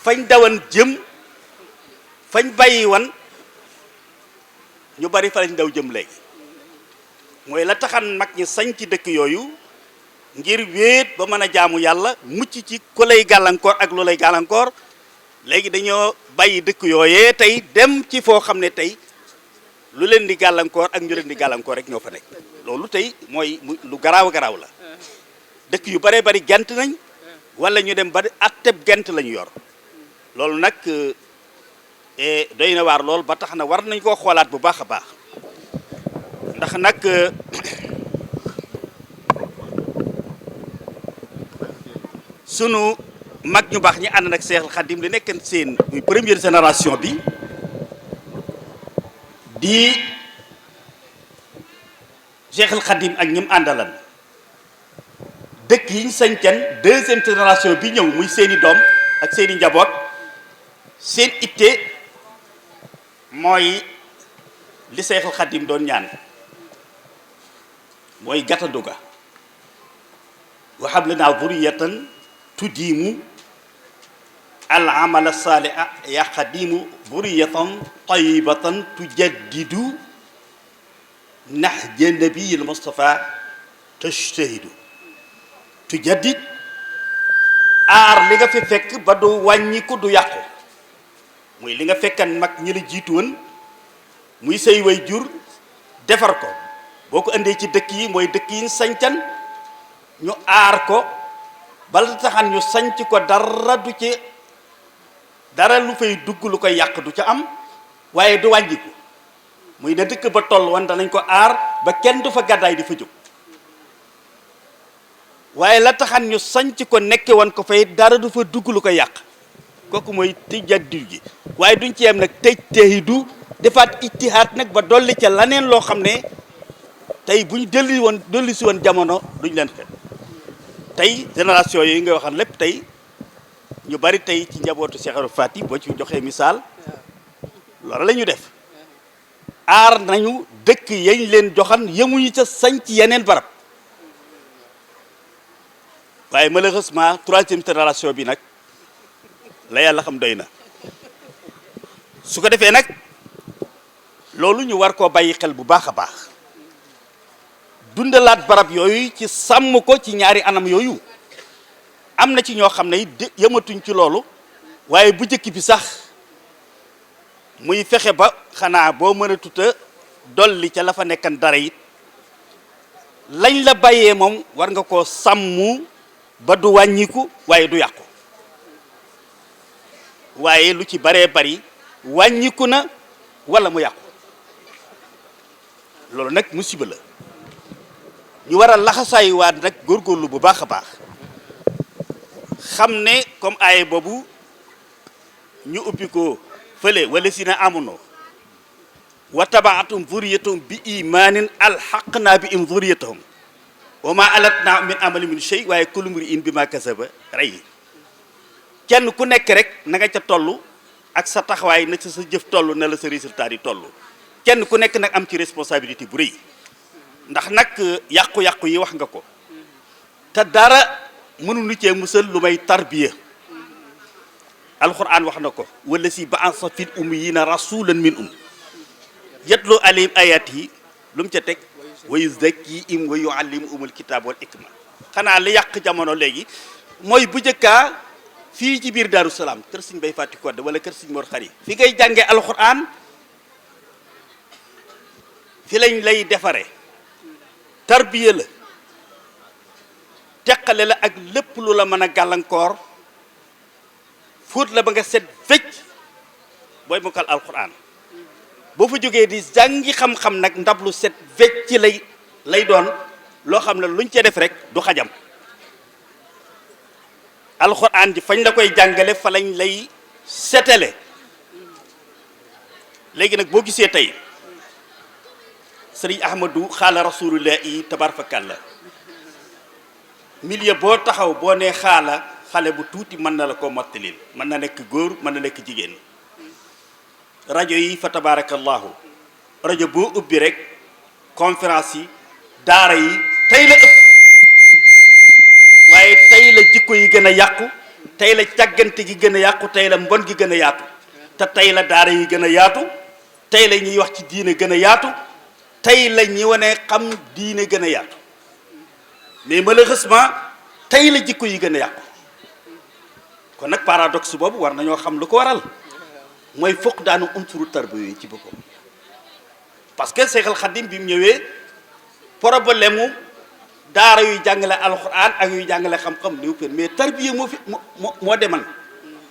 fañ dawan jëm fañ bàyyi wan ñu bari fa lañ daw jëm léegi mooy la taxan mag ñi sañ ci dëkk yooyu ngir wéet ba mën a jaamu yàlla mucc ci ku lay gàllankoor ak lu lay gàllankoor léegi dañoo bàyyi dëkk yooyee tey dem ci foo xam ne tey lu leen di gàllankoor ak ñu leen di gàllankoor rek ñoo fa nekk loolu tey mooy lu garaaw garaaw la dëkk yu baree bari gent nañ wala ñu dem ba atteb gent lañu yor loolu nag doy na waar lool ba tax na war nañ koo xoolaat bu baax a baax ndax nag sunu mag ñu baax ñi ànd nag Seexul Xadim li nekk seen muy première génération bi di Cheikhul Khadim ak ñim àndalan dëkk yi ñu sañcan deuxième génération bi ñëw muy seeni doom ak seeni njaboot seen itte mooy li Cheikhul Khadim doon ñaan mooy gàttandu ga wa hab lanaa zurriyatan tudiimu al amala saaliha ya xadimu zurriyatan tayyibatan tujaddidu nahja nabiyil Mustafa tajtahidu tujaddid aar li nga fi fekk ba du wàññiku du yàqu muy li nga fekkan mag ñi la jiitu woon muy say way jur defar ko boo ko indee ci dëkk yi mooy dëkk yi sañcan ñu aar ko bala taxan ñu sañc ko dara du ci dara lu fay dugg lu koy yàq du ca am waaye du wàññiku muy na dëkk ba toll woon danañ ko aar ba kenn du fa gàddaay di fa jóg waaye la taxan ñu sañc ko nekke woon ko fay dara du fa dugg lu koy yàq kooku mooy tijaddu gi waaye duñ ci yem nag tajtahidu defaat ijtihaad nag ba dolli ca laneen loo xam ne tey bu ñu delli si woon jamono duñ leen xel tey génération yooyu nga waxal lépp tey ñu bari tey ci njabootu Cheikh Ibra Faty boo ci joxee misaal loolu la ñu def aar nañu dëkk yañ leen joxan yemuñu ca sañ ci yeneen barab waaye malheureusement troisième génération bi nag la yàlla xam doy na su ko defee nag loolu ñu war koo bàyyi xel bu baax a baax dundalaat barab yooyu ci sàmm ko ci ñaari anam yooyu am na ci ñoo xam ne yëmatuñ ci loolu waaye bu njëkk bi sax muy fexe ba xanaa boo mën a tuta dolli ca la fa nekkan dara it lañ la bàyyee moom war nga koo sàmm ba du wàññiku waaye du yàqu waaye lu ci baree bari wàññiku na walla mu yàqu loolu nag musiba la ñu war a laxasaayuwaat nag góorgóorlu bu baax a baax xam ne comme aaye boobu ñu ubbi ko fële wala si na amono wa tabaatum zuriyatahum bi imaanin alxaqnaa bi im zuriyatahum wa ma alatnaa min amali min shay waaye kullu mri'in bi ma kasaba rey kenn ku nekk rek na nga ca toll ak sa taxawaay na sa jëf toll na la sa résultat yi toll kenn ku nekk nag am ci responsabilité bu rëy ndax nag yàqu-yàqu yi wax nga ko te dara mënuñu cee musal lu may tarbiya alquran wax na ko wala si ba'asa fil ummiyina rasulan minhum yatlu alayhim ayatihi lu mu ca teg wa yuzakkihim wa yuallimuhumul kitaab wal hikma xanaa li yàq jamono léegi mooy bu njëkkaa fii ci biir Daaru Salaam kër Sëñ Bay Faty Codé wala kër Sëñ Mor Xari fi ngay jàngee alquran fi lañ lay defare tarbiya la teqale la ak lépp lu la mën a gàllankoor fóot la ba nga set fecc booy mokkal alquran boo fa jógee di jàngi xam-xam nag ndab lu set fecc lay doon loo xam ne luñ ca def rek du xajam alquran ji fañ la koy jàngale fa lañ lay setale léegi nag boo gisee tey sëriñ ahmadou xaala rasulullahi tabarfakalla milieu boo taxaw boo nee xaala xale bu tuuti mën na la ko mottalil mën na nekk góor mën na nekk jigéen rajo yi fa tabarakallahu rajo boo ubbi rek conférence yi daara yi tey la ëpp waaye tey la jikko yi gën a yàqu tey la càggante gi gën a yàqu tey la mbon gi gën a yaatu te tey la daara yi gën a yaatu tey la ñuy wax ci diine gën a yaatu tey la ñi wane xam diine gën a yaatu mais malheureusement tey la jikko yi gën a yàqu kon nag paradoxe boobu war nañoo xam lu ko waral mooy fokk daanu unsuru tarbiya ci boppam parce que Seexal Xadim bi mu ñëwee problème mu daara yuy jàngale alxuraan ak yuy jàngale xam-xam niw pen mais tarbiya moo fi moo demal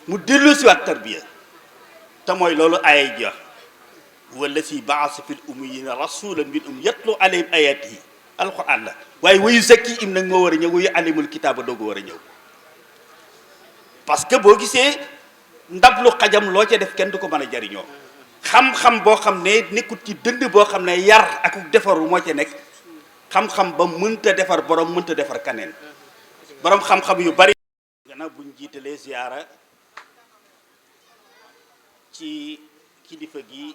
mu delloosiwaat tarbiya te mooy loolu ayay ji wax wala si ba'asa fil ummiyyiina rasuulan minhum yatlu alayhim ayaatihi alxuraan la waaye wayu zakkiihim nag moo war a ñëw wayu allimul kitaaba doogu war a ñëw parce que boo gisee ndab lu xajam loo ca def kenn du ko mën a jariñoo xam-xam boo xam ne nekkut ci dënd boo xam ne yar ak defaru moo ci nekk xam-xam ba mënta defar borom mënta defar kaneen borom xam-xam yu bari gannaaw buñ jiitalee ziyaara ci kilifa gi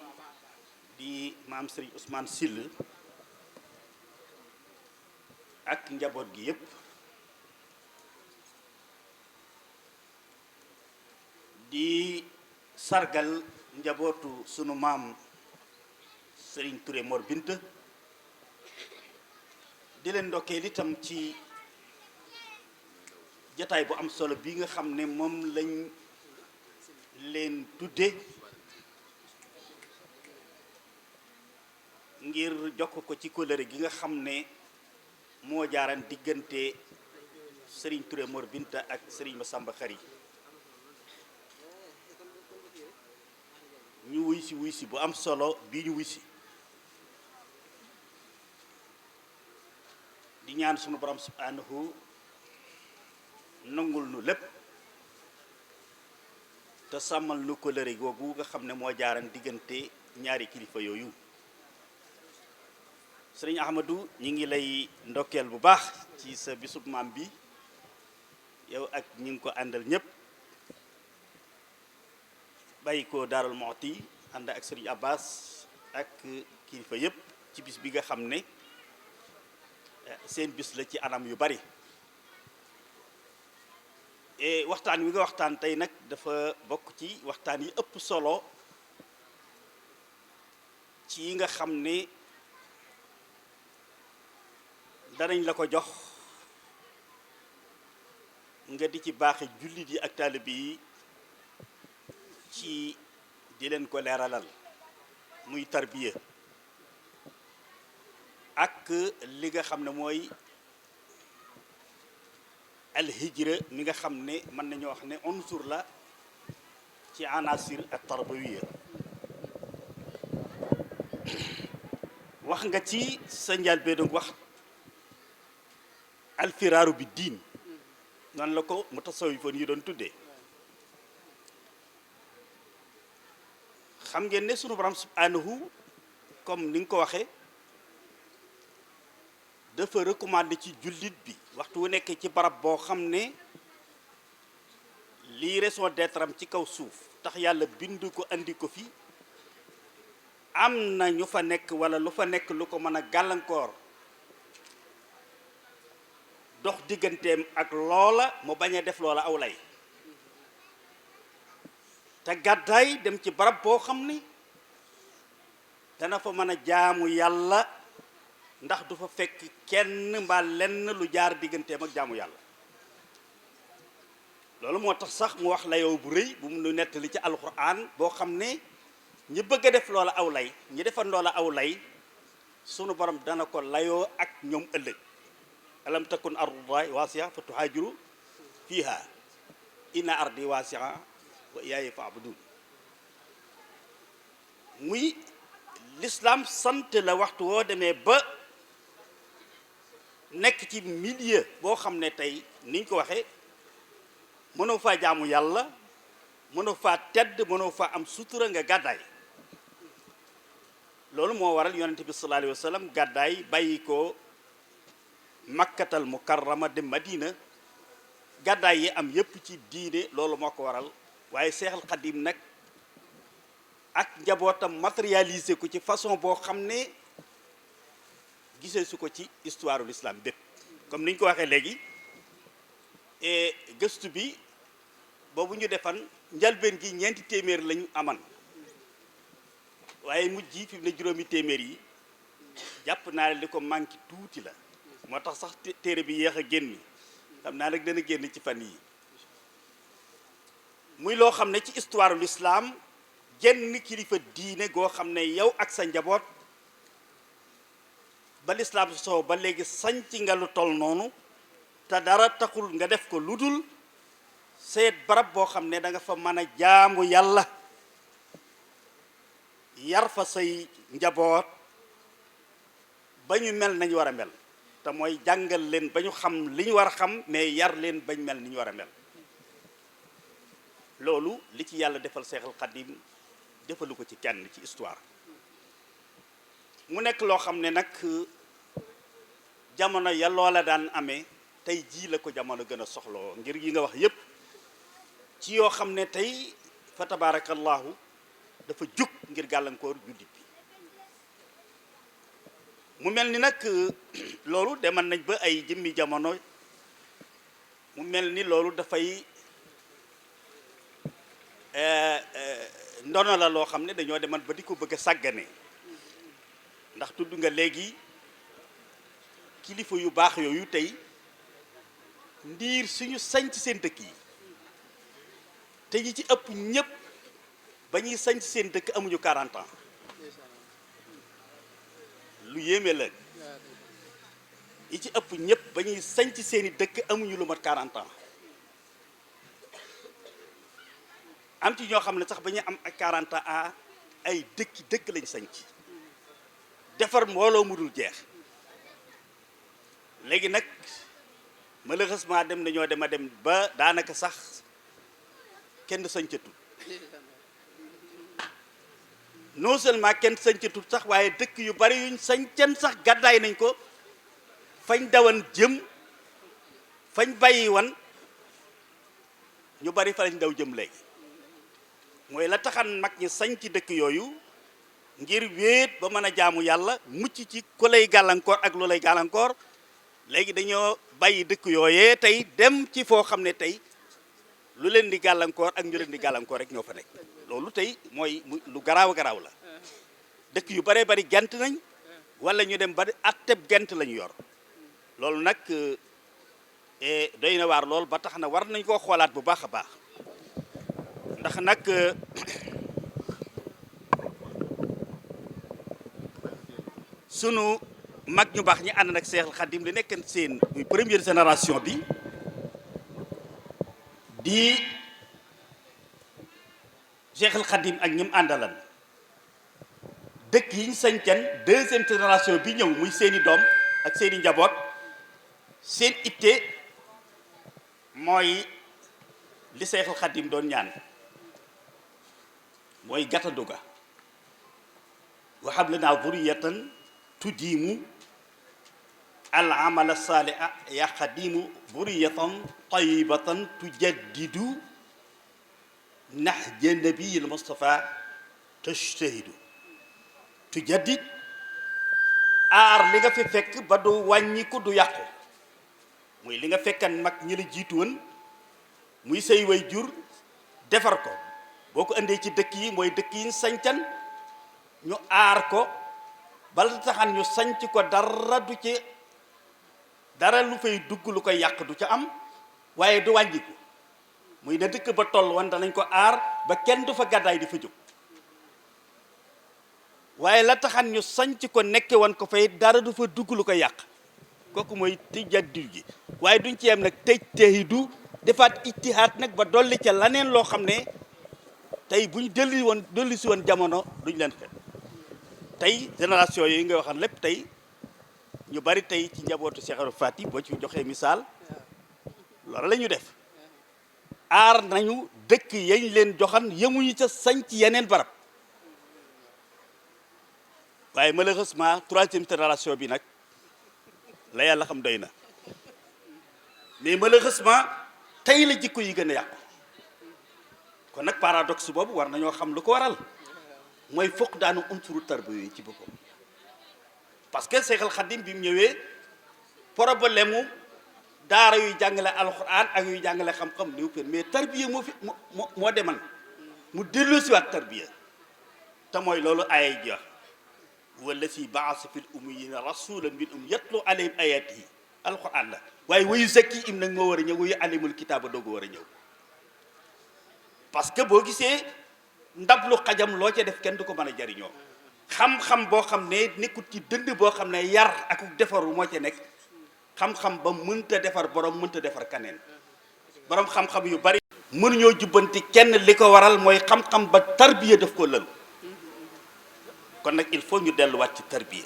di maam Serigne Ousmane Syll ak njaboot gi yépp di sargal njabootu sunu maam Serigne Touré Mor Binta di leen ndokkeel itam ci jataay bu am solo bi nga xam ne moom lañ leen tudde ngir jokk ko ci kóllëre gi nga xam ne moo jaaran diggante Serigne Touré Mor Binta ak Serigne Massamba Khary ñu wuy si bu am solo bii ñu wuy si di ñaan sunu borom subhanahu nangul nu lépp te sàmmal nu kóllëre googu nga xam ne moo jaaran diggante ñaari kilifa yooyu Sëriñ Ahmadou ñi ngi lay ndokkeel bu baax ci sa bisub maam bi yow ak ñi ngi ko àndal ñépp bàyyi ko Daarul Muxti ànd ak Sëriñ Abbas ak kilifa yépp ci bis bi nga xam ne seen bis la ci anam yu bari et waxtaan wi nga waxtaan tey nag dafa bokk ci waxtaan yi ëpp solo ci yi nga xam ne danañ la ko jox nga di ci baaxe jullit yi ak taalibe yi ci di leen ko leeralal muy tarbiya ak li nga xam ne mooy alhijra mi nga xam ne mën nañoo wax ne unsur la ci anasir ak tarbawiya wax nga ci sa njëlbéen donc wax alfiraaru bi diin noonu la ko mutasawifoon yi doon tuddee xam ngeen ne sunu borom subhanahu comme ni nga ko waxee dafa recommandé ci jullit bi waxtu wu nekk ci barab boo xam ne lii raison d'être am ci kaw suuf tax yàlla bind ko andi ko fi am na ñu fa nekk wala lu fa nekk lu ko mën a gàllankoor dox digganteem ak loola mu bañ a def loola aw lay te gàddaay dem ci barab boo xam ni dana fa mën a jaamu yàlla ndax du fa fekk kenn mbaa lenn lu jaar digganteem ak jaamu yàlla loolu moo tax sax mu wax layoo bu rëy bu mu nu nettali ci alquran boo xam ne ñi bëgg a def loola aw lay ñi defan loola aw lay sunu borom dana ko layoo ak ñoom ëllëg alam takun ardullahi waasi'a fa tuhaajiru fiiha inna ardi waasi'a wa iyaaya fa'budun muy l'islam sant la waxtu woo demee ba nekk ci milieu boo xam ne tey niñ ko waxee mënoo faa jaamu yàlla mënoo faa tedd mënoo faa am sutura nga gàddaay loolu moo waral yonente bi sallallahu alayhi wa sallam gàddaay bàyyi ko makkatal mukarrama dem madina gàddaay yi am yépp ci diine loolu moo ko waral waaye seexal xadim nag ak njabootam matérialisé ko ci façon boo xam ne gisee su ko ci histoire l'islam bépp comme ni ñu ko waxee léegi et gëstu bi boobu ñu defan njalbeen gi 4 téeméer lañu aman waaye mujj yi fi mu ne 5 téeméer yi jàpp naa ne li ko manqué tuuti la moo tax sax téere bi yéex a génn xam naa nag dana génn ci fan yi muy loo xam ne ci histoire l'islam genn kilifa diine goo xam ne yow ak sa njaboot ba l'islam soo ba léegi sañc nga lu toll noonu te dara taxul nga def ko lu dul seet barab boo xam ne da nga fa mën a jaamu yàlla yar fa say njaboot ba ñu mel nañu war a mel te mooy jàngal leen ba ñu xam li ñu war a xam mais yar leen bañ mel ni ñu war a mel loolu li ci yàlla defal Seexal Xadim defalu ko ci kenn ci histoire mu nekk loo xam ne nag jamono ya loola daan amee tey jii la ko jamono gën a soxloo ngir yi nga wax yépp ci yoo xam ne tey fa tabarakallahu dafa jug ngir gàllankoor jullit bi mu mel ni nag loolu demal nañ ba ay jëmmi jamono mu mel ni loolu dafay ndono la loo xam ne dañoo demal ba di ko bëgg a sàggane ndax tudd nga léegi kilifa yu baax yooyu tey ndiir suñu sañc seen dëkk yi te ñi ci ëpp ñëpp ba ñuy sañc seen dëkk amuñu 40 ans lu yéeme la ñi ci ëpp ñëpp ba ñuy sañc seeni dëkk amuñu lu mat 40 ans am ci ñoo xam ne sax ba ñuy am ak 40 ans ay dëkk lañ sañc defar mbooloo mu dul jeex léegi nag malheureusement dem nañoo dem ba daanaka sax kenn sañcatul non seulement kenn sañcatul sax waaye dëkk yu bari yuñ sañcan sax gàddaay nañ ko fañ dawan jëm fañ bàyyi wan ñu bari fa lañ daw jëm léegi mooy la taxan mag ñi sañ ci dëkk yooyu ngir wéet ba mën a jaamu yàlla mucc ci ku lay gàllankoor ak lu lay gàllankoor léegi dañoo bàyyi dëkk yooyee tey dem ci foo xam ne tey lu leen di gàllankoor ak ñu leen di gàllankoor rek ñoo fa nekk loolu tey mooy lu garaaw a garaaw la dëkk yu baree bari gent nañ wala ñu dem ba atteb gent lañu yor loolu nag doy na waar lool ba tax na war nañ koo xoolaat bu baax a baax ndax nag sunu mag ñu baax ñi ànd nag Seexul Xadim li nekk seen muy première génération bi di Seexul Xadim ak ñim àndalan dëkk yi ñu sañcan deuxième génération bi ñëw muy seeni doom ak seeni njaboot seen itte mooy li Seexul Xadim doon ñaan mooy gàttandu ga wa hab lanaa zurriyatan tudiimu al amala saaliha ya xadimu zurriyatan tayyibatan tujaddidu nahja nabiyil Mustafa tajtahidu tujaddid aar li nga fi fekk ba du wàññiku du yàqu muy li nga fekkan mag ñi la jiitu woon muy say way jur defar ko boo ko indee ci dëkk yi mooy dëkk yi sañcan ñu aar ko bala taxan ñu sañc ko dara du ci dara lu fay dugg lu koy yàq du ca am waaye du wàññiku muy na dëkk ba toll woon danañ ko aar ba kenn du fa gàddaay di fa jóg waaye la taxan ñu sañc ko nekke woon ko fay dara du fa dugg lu koy yàq kooku mooy tëjaddu gi waaye duñ ci yem nag tëjtahidu defaat ijtihaad nag ba dolli ca laneen loo xam ne tey buñ delli si woon jamono duñ leen xet tey génération yooyu nga waxal lépp tey ñu bari tey ci njabootu Cheikh Ibra Fati boo ci joxee misaal loolu la ñu def aar nañu dëkk yañ leen joxan yemuñu ca sañ ci yeneen barab waaye malheureusement troisième génération bi nag la yàlla xam doy na mais malheureusement tey la jikko yi gën a yàqu kon nag paradoxe boobu war nañoo xam lu ko waral mooy fokk daanu unsuru tarbiya yi ci boppam parce que Seexal Xadim bi mu ñëwee problème mu daara yuy jàngale alxuraan ak yuy jàngale xam-xam niw pen mais tarbiya moo fi moo demal mu dellu si waat tarbiya te mooy loolu ayay ji wax wala si baasa fil ummiyyiina rasuulan minhum yatlu alayhim ayaatihi alxuraan la waaye wayu zakkiihim nag moo war a ñëw wayu allimul kitaaba doogu war a ñëw parce que boo gisee ndab lu xajam loo ca def kenn du ko mën a jariñoo xam-xam boo xam ne nekkut ci dënd boo xam ne yar ak defaru moo ca nekk xam-xam ba mënta defar borom mënta defar kaneen borom xam-xam yu bari mënuñoo jubbanti kenn li ko waral mooy xam-xam ba tarbiya daf ko lëlu kon nag il faut ñu delluwaat ci tarbiya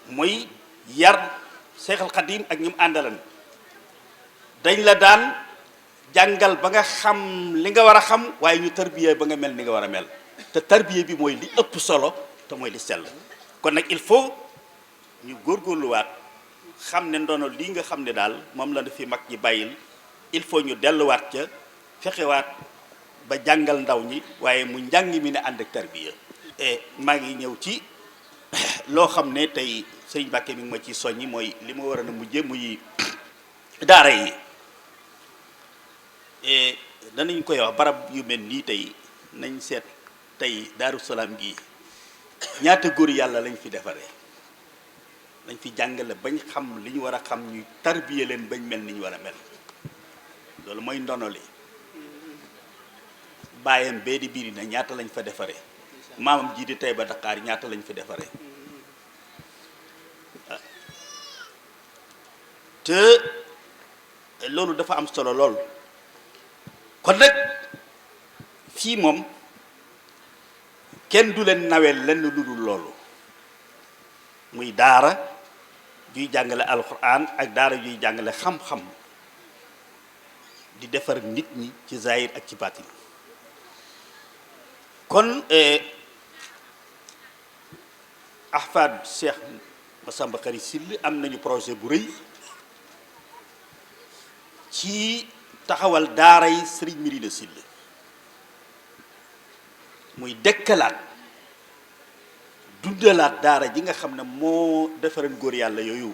mooy yar Seexal Xadim ak ñi mu àndalan dañ la daan jàngal ba nga xam li nga war a xam waaye ñu tarbiya ba nga mel ni nga war a mel te tarbiya bi mooy li ëpp solo te mooy li sell kon nag il faut ñu góorgóorluwaat xam ne ndono lii nga xam ne daal moom la fi mag ñi bàyyil il faut ñu delluwaat ca fexewaat ba jàngal ndaw ñi waaye mu njàng mi ne ànd ak tarbiya maa ngi ñëw ci loo xam ne tey sëñ Mbàkke mi ngi ma ci soññi mooy li ma war a mujje muy daara yi danañ koy wax barab yu mel nii tey nañ seet tey Daaru Salaam gi ñaata góor yàlla lañ fi defaree lañ fi jàngale bañ xam li ñu war a xam ñu tarbiya leen bañ mel ni ñu war a mel loolu mooy ndono li bàyyam bee di biir na ñaata lañ fa defaree maamam ji di tey ba Dakar ñaata lañ fi defaree te loolu dafa am solo lool kon nag fii moom kenn du leen naweel lenn lu dul loolu muy daara juy jàngale alxuraan ak daara juy jàngale xam-xam di defar nit ñi ci zahir ak ci baatin kon ahfad Cheikh Massamba Khary Syll am nañu projet bu rëy ci taxawal daara yi Sëriñ Mirina Syll muy dekkalaat dundalaat daara ji nga xam ne moo defaran góor yàlla yooyu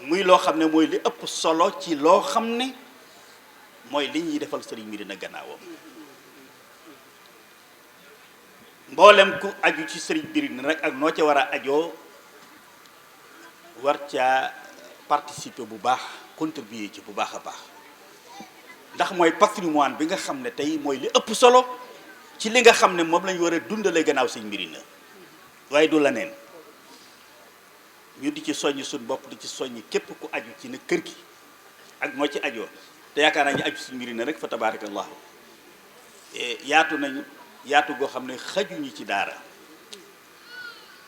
muy loo xam ne mooy li ëpp solo ci loo xam ne mooy li ñuy defal Sëriñ Mirina gannaawam mboolem ku aju ci Sëriñ Mirina rek ak noo ca war a ajoo war caa participer bu baax contribuer ci bu baax a baax ndax mooy patrimoine bi nga xam ne tey mooy li ëpp solo ci li nga xam ne moom lañu war a dundale gannaaw Sëriñ Mirina waaye du la neen ñu di ci soññ suñ bopp di ci soññ képp ku aju ci ne kër gi ak noo ci ajoo te yaakaar naa ñu aju Sëriñ Mirina rek fa tabarakallahu yaatu nañu yaatu goo xam ne xajuñu ci daara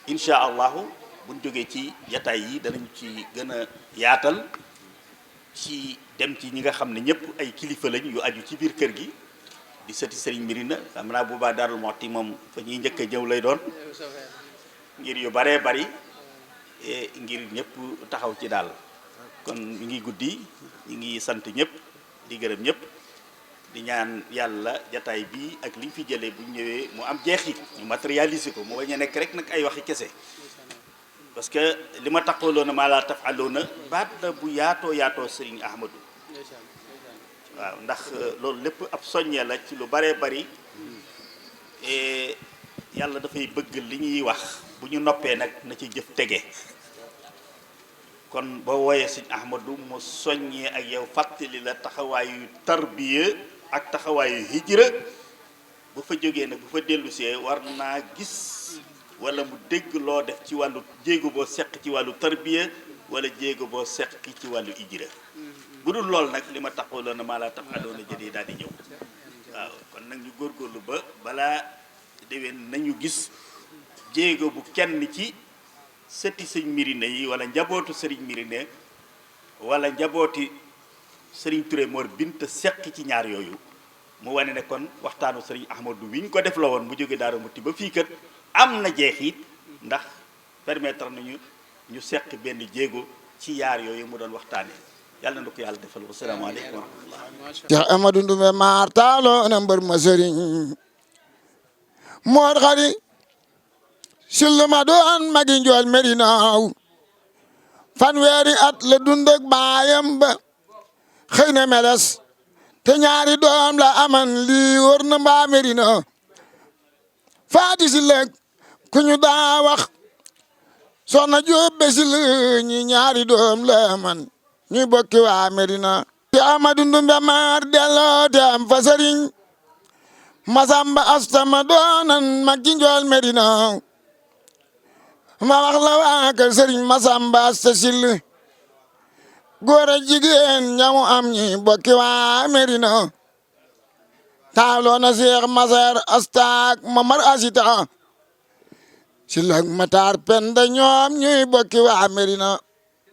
insha allahu buñ jógee ci jataay yi danañu ci gën a yaatal ci dem ci ñi nga xam ne ñëpp ay kilifa lañ yu aju ci biir kër gi di sëti Sëriñ Mirina xam naa boobaa Daarul Muxti moom fa ñuy njëkk a jëw lay doon ngir yu baree bari ngir ñëpp taxaw ci daal kon mi ngi guddi ñi ngi sant ñëpp di gërëm ñëpp di ñaan yàlla jataay bi ak liñ fi jëlee bu ñëwee mu am jeexit ñu matérialiser ko mu bañ a nekk rek nag ay waxi kese parce que li ma taqaloona maa laa tafaloona baat la bu yaatoo yaatoo Sëriñ Ahmadou waaw ndax loolu lépp ab soññee la ci lu baree bari yàlla dafay bëgg li ñuy wax bu ñu noppee nag na ci jëf tege kon boo wooyee Sëriñ Ahmadou mu soññee ak yow fàttali la taxawaayu tarbiya ak taxawaayu hijra bu fa jógee nag bu fa dellusee war naa gis wala mu dégg loo def ci wàllu jéego boo seq ci wàllu tarbiya wala jéego boo seq ci wàllu hijra bu dul lool nag li ma taxawaloon na maa laa tax adoona jëlee daal di ñëw waaw kon nag ñu góorgóorlu ba balaa déwén nañu gis jéego bu kenn ci sëti Sëriñ Mirina yi wala njabootu Sëriñ Mirina wala njabooti Sëriñ Touré Mor Binta seq ci ñaar yooyu mu wane ne kon waxtaanu Sëriñ Ahmadou wi ñu ko def la woon mu jóge Daaru Muxti ba fii kat am na jeexit ndax permettre nañu ñu seq benn jéego ci yaar yooyu mu doon waxtaane yàlla na ko yàlla defal ko salaamaaleykum wa rahmatullah Cheikh Amadou Ndoumbe maar taalo na mbër ma sëriñ Mor Khary Syll ma doon magi njool Medina fanweeri at la dund ak baayam ba xëy na meles te ñaari doom la aman lii wër na mbaa Medina faati Syll ku ñu daa wax soxna Jóob be Syll ñi ñaari doom la aman ñuy bokki waa Medina te Amadou Ndoumbe maar delloo te am fa sëriñ Masamba Asta ma doonan mag ci njool Medina ma wax la waa kër sëriñ Masamba Asta Syll góor ak jigéen ñamu am ñi bokki waa Medina taaloo na Seex Maseer Asta ak Mamar Asita Syll ak Matar Penda ñoom ñuy bokki waa Medina